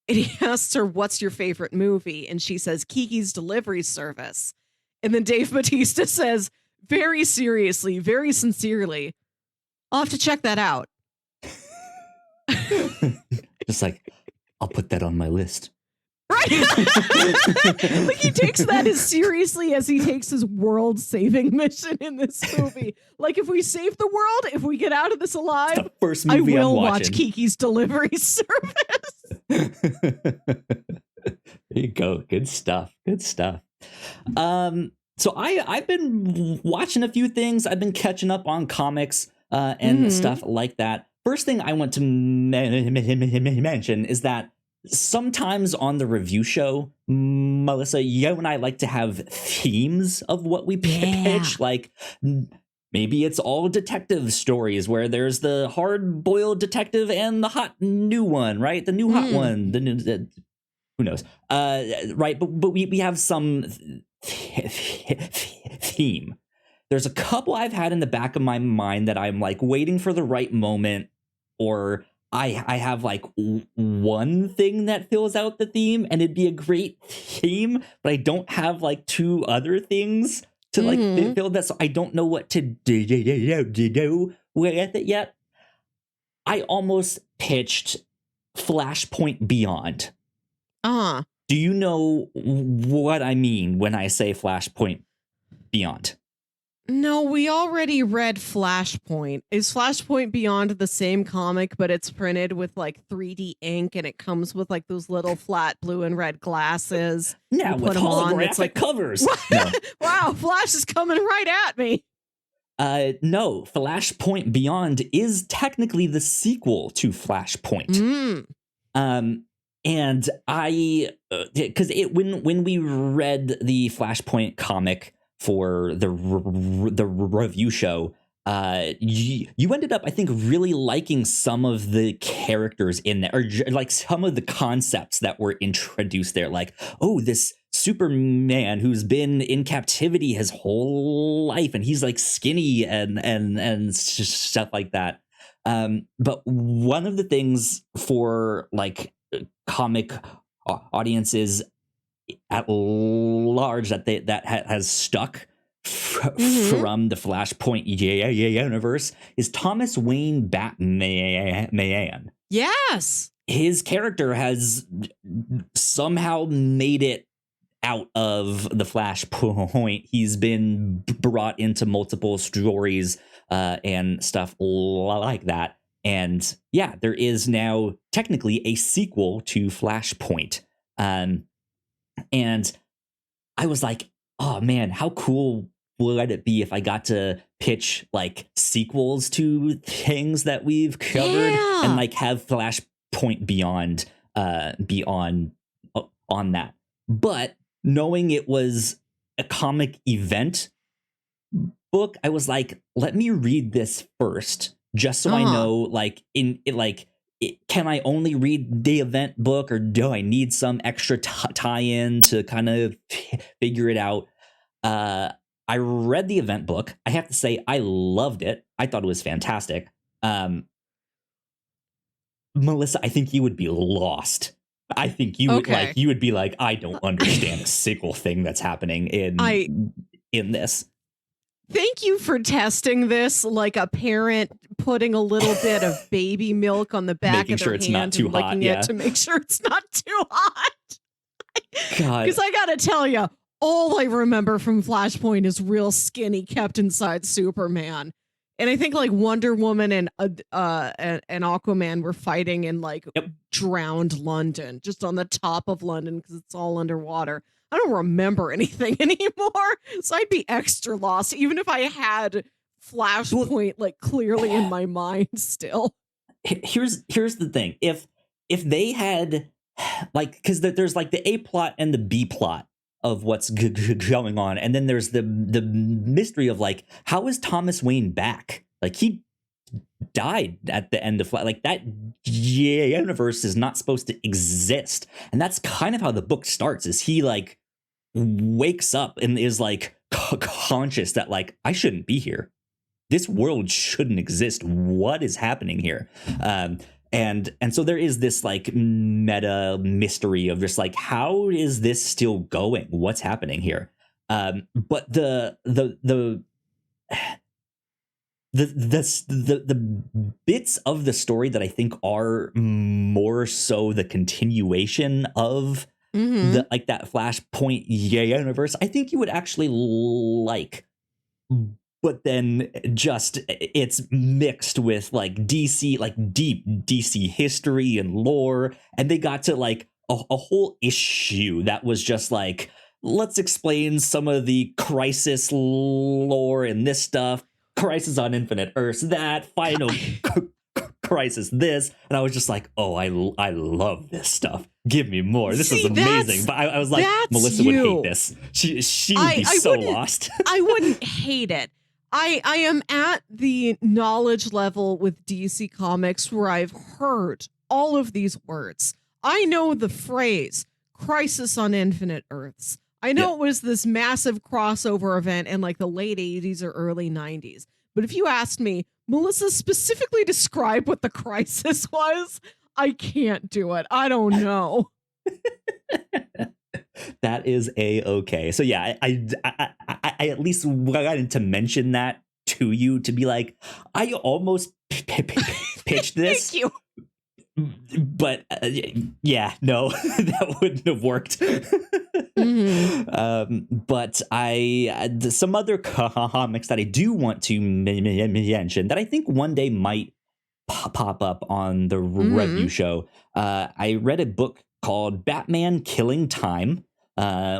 Speaker 2: and he asks her, what's your favorite movie? And she says, Kiki's Delivery Service. And then Dave Bautista says, very seriously, very sincerely, I'll have to check that out.
Speaker 1: Just like, I'll put that on my list.
Speaker 2: Right. Like he takes that as seriously as he takes his world saving mission in this movie. Like if we save the world, if we get out of this alive,
Speaker 1: the first movie
Speaker 2: I will
Speaker 1: I'm
Speaker 2: watch Kiki's Delivery Service.
Speaker 1: There you go. Good stuff. So I've been watching a few things. I've been catching up on comics and stuff like that. First thing I want to mention is that sometimes on the review show, Melissa, you and I like to have themes of what we pitch. Like maybe it's all detective stories where there's the hard-boiled detective and the hot new one, right? The new hot one. Who knows? Right, but we have some theme. There's a couple I've had in the back of my mind that I'm like waiting for the right moment, or I have like one thing that fills out the theme and it'd be a great theme, but I don't have like two other things to like fill that, so I don't know what to do with it yet. I almost pitched Flashpoint Beyond. Do you know what I mean when I say Flashpoint Beyond?
Speaker 2: No, we already read Flashpoint. Is Flashpoint Beyond the same comic, but it's printed with like 3D ink and it comes with like those little flat blue and red glasses?
Speaker 1: Yeah, with holographic
Speaker 2: it's like
Speaker 1: covers. No.
Speaker 2: Wow, Flash is coming right at me.
Speaker 1: No, Flashpoint Beyond is technically the sequel to Flashpoint. And I, because when we read the Flashpoint comic for the review show, you ended up, I think, really liking some of the characters in there, or like some of the concepts that were introduced there. Like, oh, this Superman who's been in captivity his whole life, and he's like skinny and stuff like that. But one of the things for like comic audiences at large that has stuck from the Flashpoint universe is Thomas Wayne Batman.
Speaker 2: Yes.
Speaker 1: His character has somehow made it out of the Flashpoint. He's been brought into multiple stories and stuff like that. And yeah, there is now technically a sequel to Flashpoint. And I was like, oh man, how cool would it be if I got to pitch like sequels to things that we've covered and like have Flashpoint Beyond be on that. But knowing it was a comic event book, I was like, let me read this first, just so I know, like, can I only read the event book, or do I need some extra tie-in to kind of figure it out? I read the event book. I have to say, I loved it. I thought it was fantastic. Melissa, I think you would be lost. I think you would you would be like, I don't understand a single thing that's happening in this.
Speaker 2: Thank you for testing this like a parent putting a little bit of baby milk on the back
Speaker 1: Making
Speaker 2: of their
Speaker 1: sure it's
Speaker 2: hand
Speaker 1: not too
Speaker 2: and
Speaker 1: hot,
Speaker 2: licking
Speaker 1: yeah.
Speaker 2: it to make sure it's not too hot.
Speaker 1: God.
Speaker 2: Because I gotta tell you, all I remember from Flashpoint is real skinny kept inside Superman. And I think like Wonder Woman and Aquaman were fighting in like drowned London, just on the top of London because it's all underwater. I don't remember anything anymore, so I'd be extra lost, even if I had Flashpoint like clearly in my mind still.
Speaker 1: Here's the thing: if they had like, because there's like the A plot and the B plot of what's going on, and then there's the mystery of like, how is Thomas Wayne back? Like, he died at the end of like that universe is not supposed to exist, and that's kind of how the book starts. Is he like wakes up and is like conscious that like, I shouldn't be here, this world shouldn't exist, what is happening here? And so there is this like meta mystery of just like, how is this still going, what's happening here? But the bits of the story that I think are more so the continuation of the like that Flashpoint universe, I think you would actually like. But then just it's mixed with like DC, like deep DC history and lore, and they got to like a whole issue that was just like, let's explain some of the Crisis lore and this stuff. Crisis on Infinite Earths, that final crisis this. And I was just like, oh, I love this stuff. Give me more. This is
Speaker 2: See,
Speaker 1: amazing. But I was like, Melissa would hate this. She would be so lost.
Speaker 2: I wouldn't hate it. I am at the knowledge level with DC Comics where I've heard all of these words. I know the phrase Crisis on Infinite Earths. I know it was this massive crossover event in like the late 80s or early 90s. But if you asked me, Melissa, specifically describe what the crisis was, I can't do it. I don't know.
Speaker 1: That is a-okay. So yeah, I at least wanted to mention that to you to be like, I almost pitched this.
Speaker 2: Thank you.
Speaker 1: But yeah, no, that wouldn't have worked. But some other comics that I do want to mention that I think one day might pop up on the review show. I read a book called Batman Killing Time,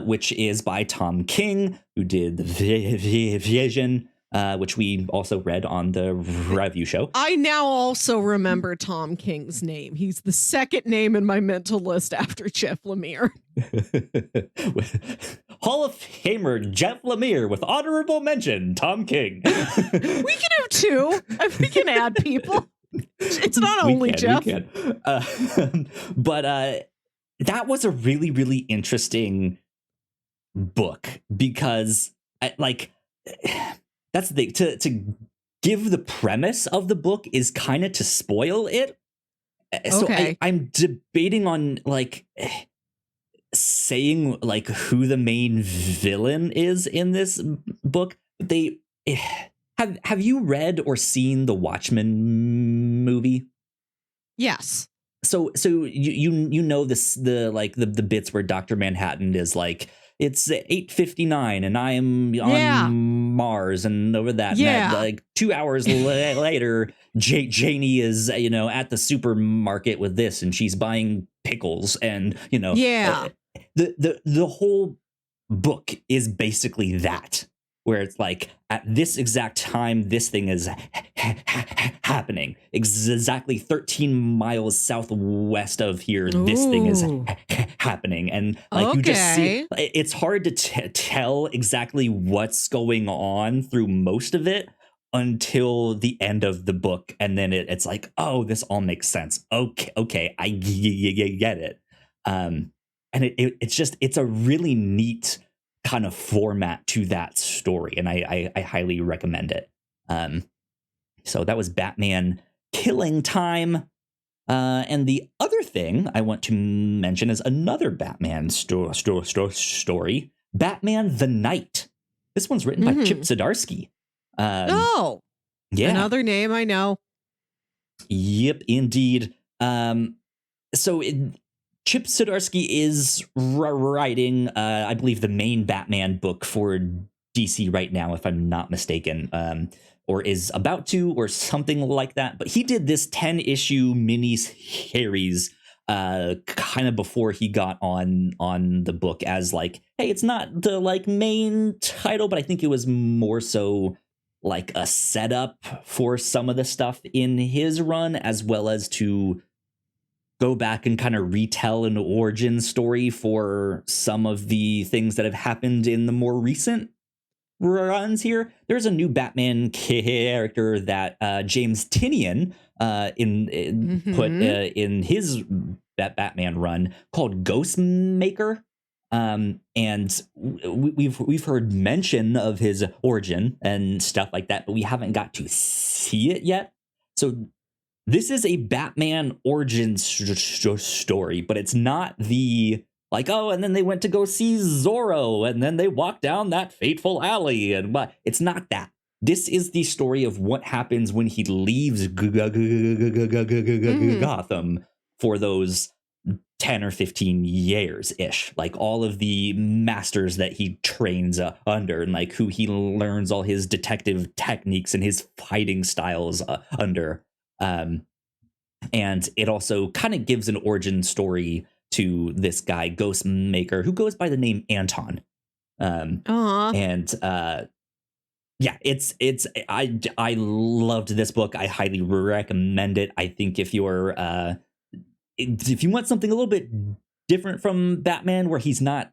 Speaker 1: which is by Tom King, who did the Vision, which we also read on the review show.
Speaker 2: I now also remember Tom King's name. He's the second name in my mental list after Jeff Lemire.
Speaker 1: Hall of Famer Jeff Lemire with honorable mention, Tom King.
Speaker 2: We can have two. We can add people. It's not only Jeff.
Speaker 1: But that was a really, really interesting book because that's the thing. To give the premise of the book is kind of to spoil it. So I'm debating on saying who the main villain is in this book. Have you read or seen the Watchmen movie?
Speaker 2: Yes.
Speaker 1: So you know this the bits where Dr. Manhattan is like, it's 8:59 and I am on Mars, and over that, like 2 hours later, Janie is at the supermarket with this, and she's buying pickles, and the whole book is basically that, where it's like at this exact time this thing is happening exactly 13 miles southwest of here. This thing is happening, and you just see it's hard to tell exactly what's going on through most of it until the end of the book, and then it's like, oh, this all makes sense. Okay, I get it. And it's a really neat kind of format to that story, and I highly recommend it. So that was Batman Killing Time. And the other thing I want to mention is another Batman story, Batman the Night. This one's written by Chip Zdarsky.
Speaker 2: Yeah, another name I know.
Speaker 1: Yep, indeed. So Chip Zdarsky is writing, I believe, the main Batman book for DC right now, if I'm not mistaken, or is about to, or something like that. But he did this 10-issue mini-series kind of before he got on the book as hey, it's not the main title, but I think it was more so like a setup for some of the stuff in his run, as well as to go back and kind of retell an origin story for some of the things that have happened in the more recent runs here. There's a new Batman character that James Tynion put in his Batman run called Ghostmaker. And we've heard mention of his origin and stuff like that, but we haven't got to see it yet. So this is a Batman origin story, but it's not the and then they went to go see Zorro, and then they walked down that fateful alley, and what? It's not that. This is the story of what happens when he leaves Gotham for those 10 or 15 years ish, all of the masters that he trains under, and who he learns all his detective techniques and his fighting styles under. And it also kind of gives an origin story to this guy, Ghostmaker, who goes by the name Anton. And yeah, I loved this book. I highly recommend it. I think if you want something a little bit different from Batman, where he's not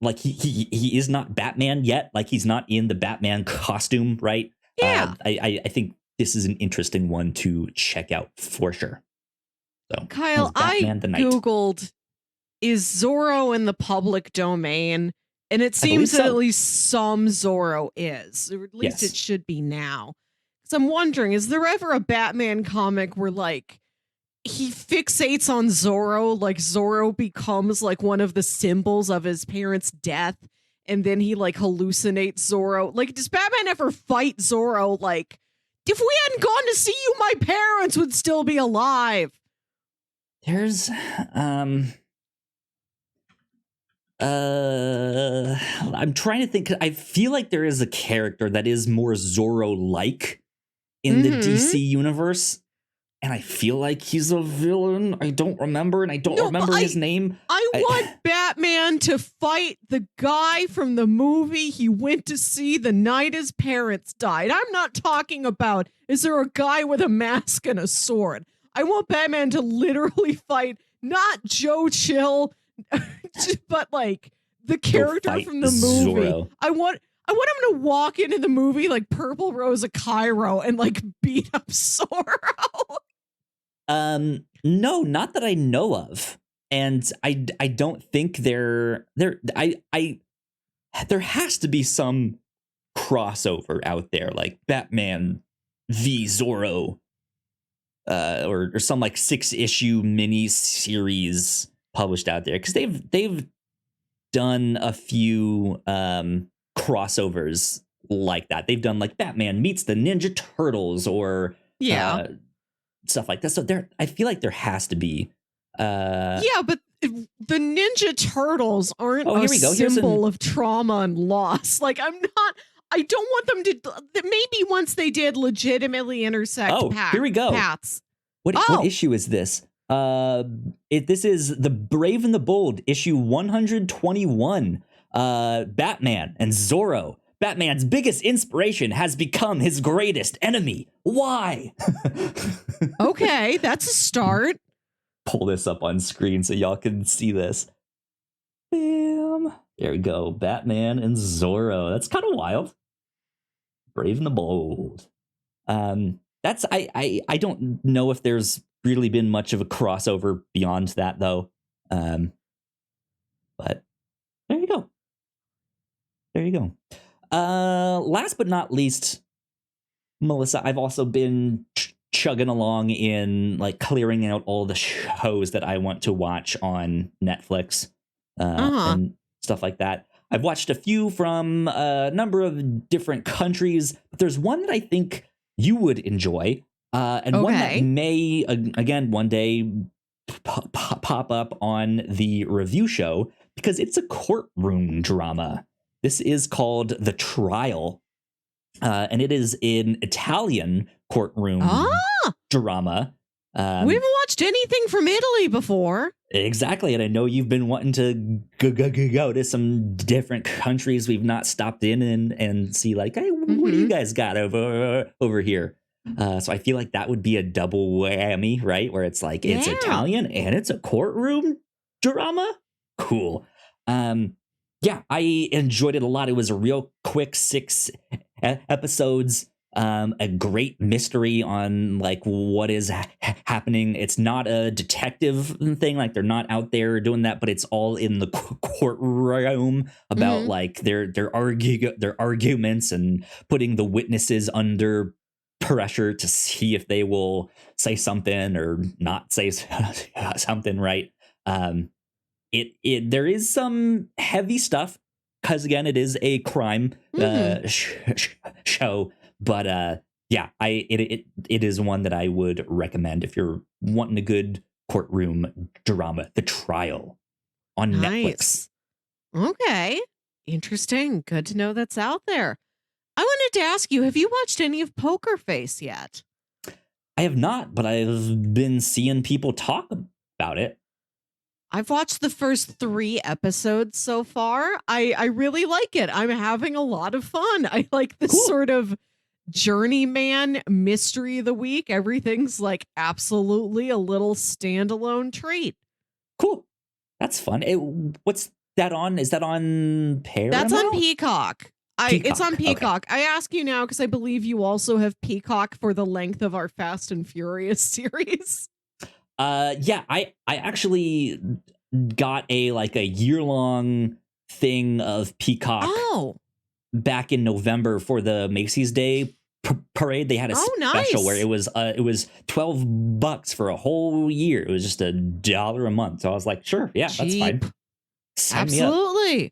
Speaker 1: like he is not Batman yet, like he's not in the Batman costume, right?
Speaker 2: Yeah.
Speaker 1: I think this is an interesting one to check out for sure. So that
Speaker 2: Kyle,
Speaker 1: was Batman
Speaker 2: I
Speaker 1: the Night.
Speaker 2: Googled, is Zorro in the public domain? And it seems that
Speaker 1: so.
Speaker 2: at least some Zorro is, or at least
Speaker 1: Yes.
Speaker 2: it should be now. Because I'm wondering, is there ever a Batman comic where like he fixates on Zorro, like Zorro becomes like one of the symbols of his parents' death, and then he like hallucinates Zorro? Like, does Batman ever fight Zorro? Like, if we hadn't gone to see you, my parents would still be alive.
Speaker 1: There's I'm trying to think. I feel like there is a character that is more Zorro-like in the DC universe, and I feel like he's a villain. I don't remember, and I don't remember his name.
Speaker 2: I want Batman to fight the guy from the movie he went to see the night his parents died. I'm not talking about, is there a guy with a mask and a sword? I want Batman to literally fight not Joe Chill, but like the character from the movie.
Speaker 1: Zorro.
Speaker 2: I want him to walk into the movie like Purple Rose of Cairo and like beat up Zorro.
Speaker 1: No, not that I know of. And I don't think there has to be some crossover out there, like Batman v Zorro, or some like 6-issue mini series published out there, because they've done a few crossovers like that. They've done like Batman meets the Ninja Turtles, or stuff like that. So I feel like there has to be.
Speaker 2: Yeah, but the Ninja Turtles aren't a symbol of trauma and loss. Like, I don't want them to. Maybe once they did legitimately intersect
Speaker 1: here we go.
Speaker 2: paths.
Speaker 1: What issue is this? This is The Brave and the Bold, issue 121. Batman and Zorro. Batman's biggest inspiration has become his greatest enemy. Why?
Speaker 2: Okay, that's a start.
Speaker 1: Pull this up on screen so y'all can see this. Bam. There we go. Batman and Zorro. That's kind of wild. Brave and the Bold. That's I don't know if there's really been much of a crossover beyond that, though. But there you go. There you go. Last but not least, Melissa, I've also been chugging along in like clearing out all the shows that I want to watch on Netflix, and stuff like that. I've watched a few from a number of different countries, but there's one that I think you would enjoy, and one that may, again, one day pop up on the review show, because it's a courtroom drama. This is called The Trial, and it is an Italian courtroom drama.
Speaker 2: We haven't watched anything from Italy before.
Speaker 1: Exactly, and I know you've been wanting to go to some different countries we've not stopped in and see, like, hey, what do you guys got over here? So I feel like that would be a double whammy, right? Where it's like, it's Italian and it's a courtroom drama. Cool. Yeah, I enjoyed it a lot. It was a real quick 6 episodes. A great mystery on like what is happening. It's not a detective thing, like they're not out there doing that, but it's all in the courtroom about like their arguments and putting the witnesses under pressure to see if they will say something or not say something, right? There is some heavy stuff, because again, it is a crime show. But yeah, it is one that I would recommend if you're wanting a good courtroom drama. The Trial on Netflix.
Speaker 2: Okay, interesting. Good to know that's out there. I wanted to ask you, have you watched any of Poker Face yet?
Speaker 1: I have not, but I've been seeing people talk about it.
Speaker 2: I've watched the first 3 episodes so far. I really like it. I'm having a lot of fun. I like this
Speaker 1: Cool.
Speaker 2: sort of journeyman mystery of the week. Everything's like absolutely a little standalone treat.
Speaker 1: Cool. That's fun. What's that on? Is that on Paramount?
Speaker 2: That's on Peacock. It's on Peacock.
Speaker 1: Okay.
Speaker 2: I ask you now because I believe you also have Peacock for the length of our Fast and Furious series.
Speaker 1: Yeah, I actually got a year-long thing of Peacock back in November for the Macy's Day parade. They had a special where it was $12 for a whole year. It was just $1 a month. So I was like, sure, yeah,
Speaker 2: Cheap.
Speaker 1: that's fine. Sign
Speaker 2: Absolutely.
Speaker 1: me up.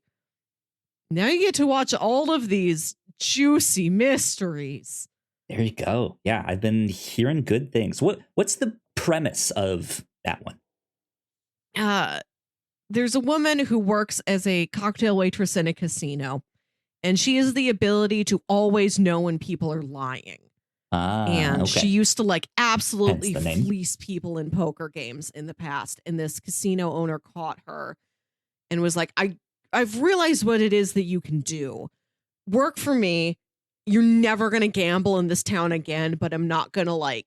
Speaker 2: Now you get to watch all of these juicy mysteries.
Speaker 1: There you go. Yeah, I've been hearing good things. What's the premise of that one?
Speaker 2: There's a woman who works as a cocktail waitress in a casino, and she has the ability to always know when people are lying. And she used to absolutely fleece people in poker games in the past. And this casino owner caught her and was like, I've realized what it is that you can do. Work for me. You're never going to gamble in this town again, but I'm not going to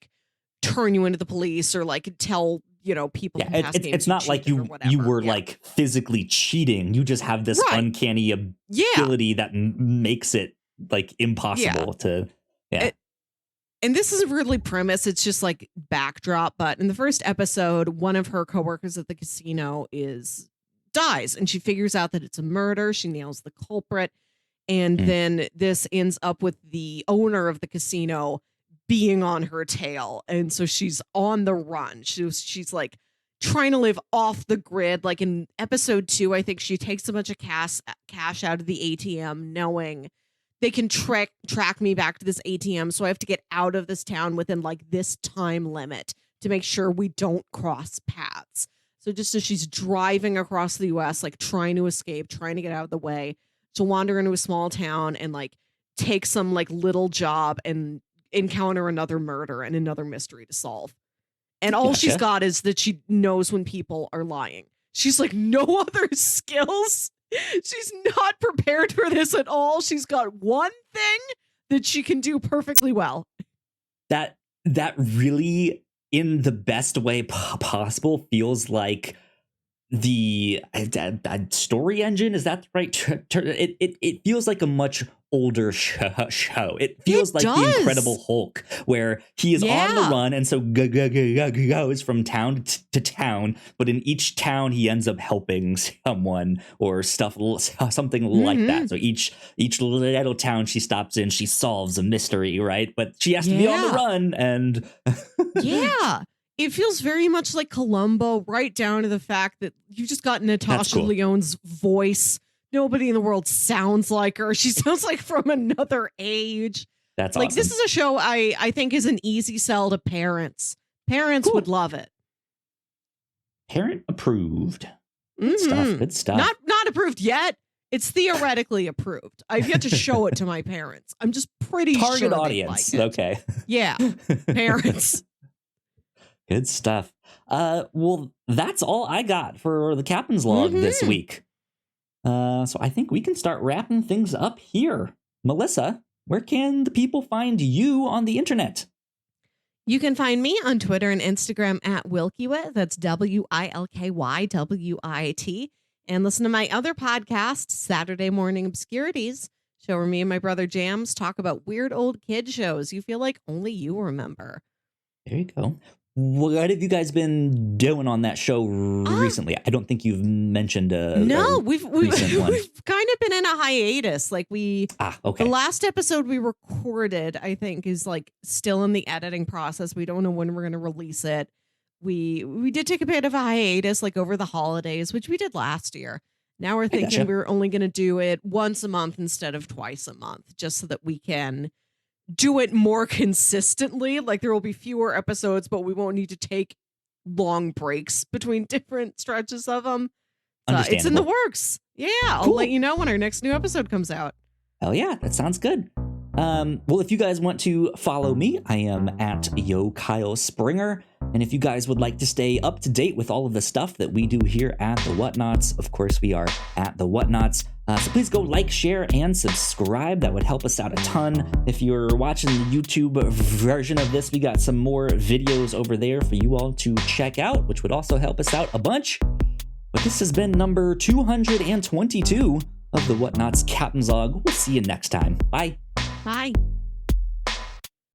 Speaker 2: turn you into the police or tell, people.
Speaker 1: Yeah, it's not like you were physically cheating. You just have this uncanny ability that makes it impossible to. Yeah.
Speaker 2: And this isn't really premise. It's just backdrop. But in the first episode, one of her coworkers at the casino dies, and she figures out that it's a murder. She nails the culprit. And then this ends up with the owner of the casino being on her tail. And so she's on the run. She's trying to live off the grid. In episode 2, I think she takes a bunch of cash out of the ATM, knowing they can track me back to this ATM. So I have to get out of this town within this time limit to make sure we don't cross paths. So just as she's driving across the US, trying to escape, trying to get out of the way, she'll wander into a small town and take some little job and encounter another murder and another mystery to solve. And all she's got is that she knows when people are lying. She's no other skills. She's not prepared for this at all. She's got one thing that she can do perfectly well.
Speaker 1: That really, in the best way possible, feels like the story engine. Is that the right it feels like a much older show. It feels like the Incredible Hulk, where he is on the run and so goes from town to town, but in each town he ends up helping someone or something like that. So each little town she stops in, she solves a mystery, right? But she has to be on the run, and it feels very much like Columbo, right down to the fact that you've just got Natasha Lyonne's voice. Nobody in the world sounds like her. She sounds like from another age. That's awesome.
Speaker 2: This is a show I think is an easy sell to parents. Parents would love it.
Speaker 1: Parent approved. Good stuff.
Speaker 2: Not approved yet. It's theoretically approved. I've yet to show it to my parents. I'm just pretty sure
Speaker 1: target audience.
Speaker 2: Like it.
Speaker 1: Okay.
Speaker 2: Yeah. Parents.
Speaker 1: Good stuff. Well, that's all I got for the Captain's Log this week. So I think we can start wrapping things up here. Melissa, where can the people find you on the internet?
Speaker 2: You can find me on Twitter and Instagram at Wilkywit. That's WILKYWIT. And listen to my other podcast, Saturday Morning Obscurities, show where me and my brother Jams talk about weird old kid shows you feel like only you remember.
Speaker 1: There you go. What have you guys been doing on that show recently? I don't think you've mentioned
Speaker 2: we've kind of been in a hiatus. The last episode we recorded, I think, is still in the editing process. We don't know when we're going to release it. We did take a bit of a hiatus over the holidays, which we did last year. Now we're thinking we're only going to do it once a month instead of twice a month, just so that we can do it more consistently. There will be fewer episodes, but we won't need to take long breaks between different stretches of them. It's in the works. Yeah, I'll let you know when our next new episode comes out.
Speaker 1: Hell yeah, that sounds good. Well, if you guys want to follow me, I am at Yo Kyle Springer. And if you guys would like to stay up to date with all of the stuff that we do here at the Whatnauts, of course, we are at the Whatnauts. So please go like, share, and subscribe. That would help us out a ton. If you're watching the YouTube version of this, we got some more videos over there for you all to check out, which would also help us out a bunch. But this has been number 222 of the Whatnauts Captain's Log. We'll see you next time. Bye.
Speaker 2: Bye.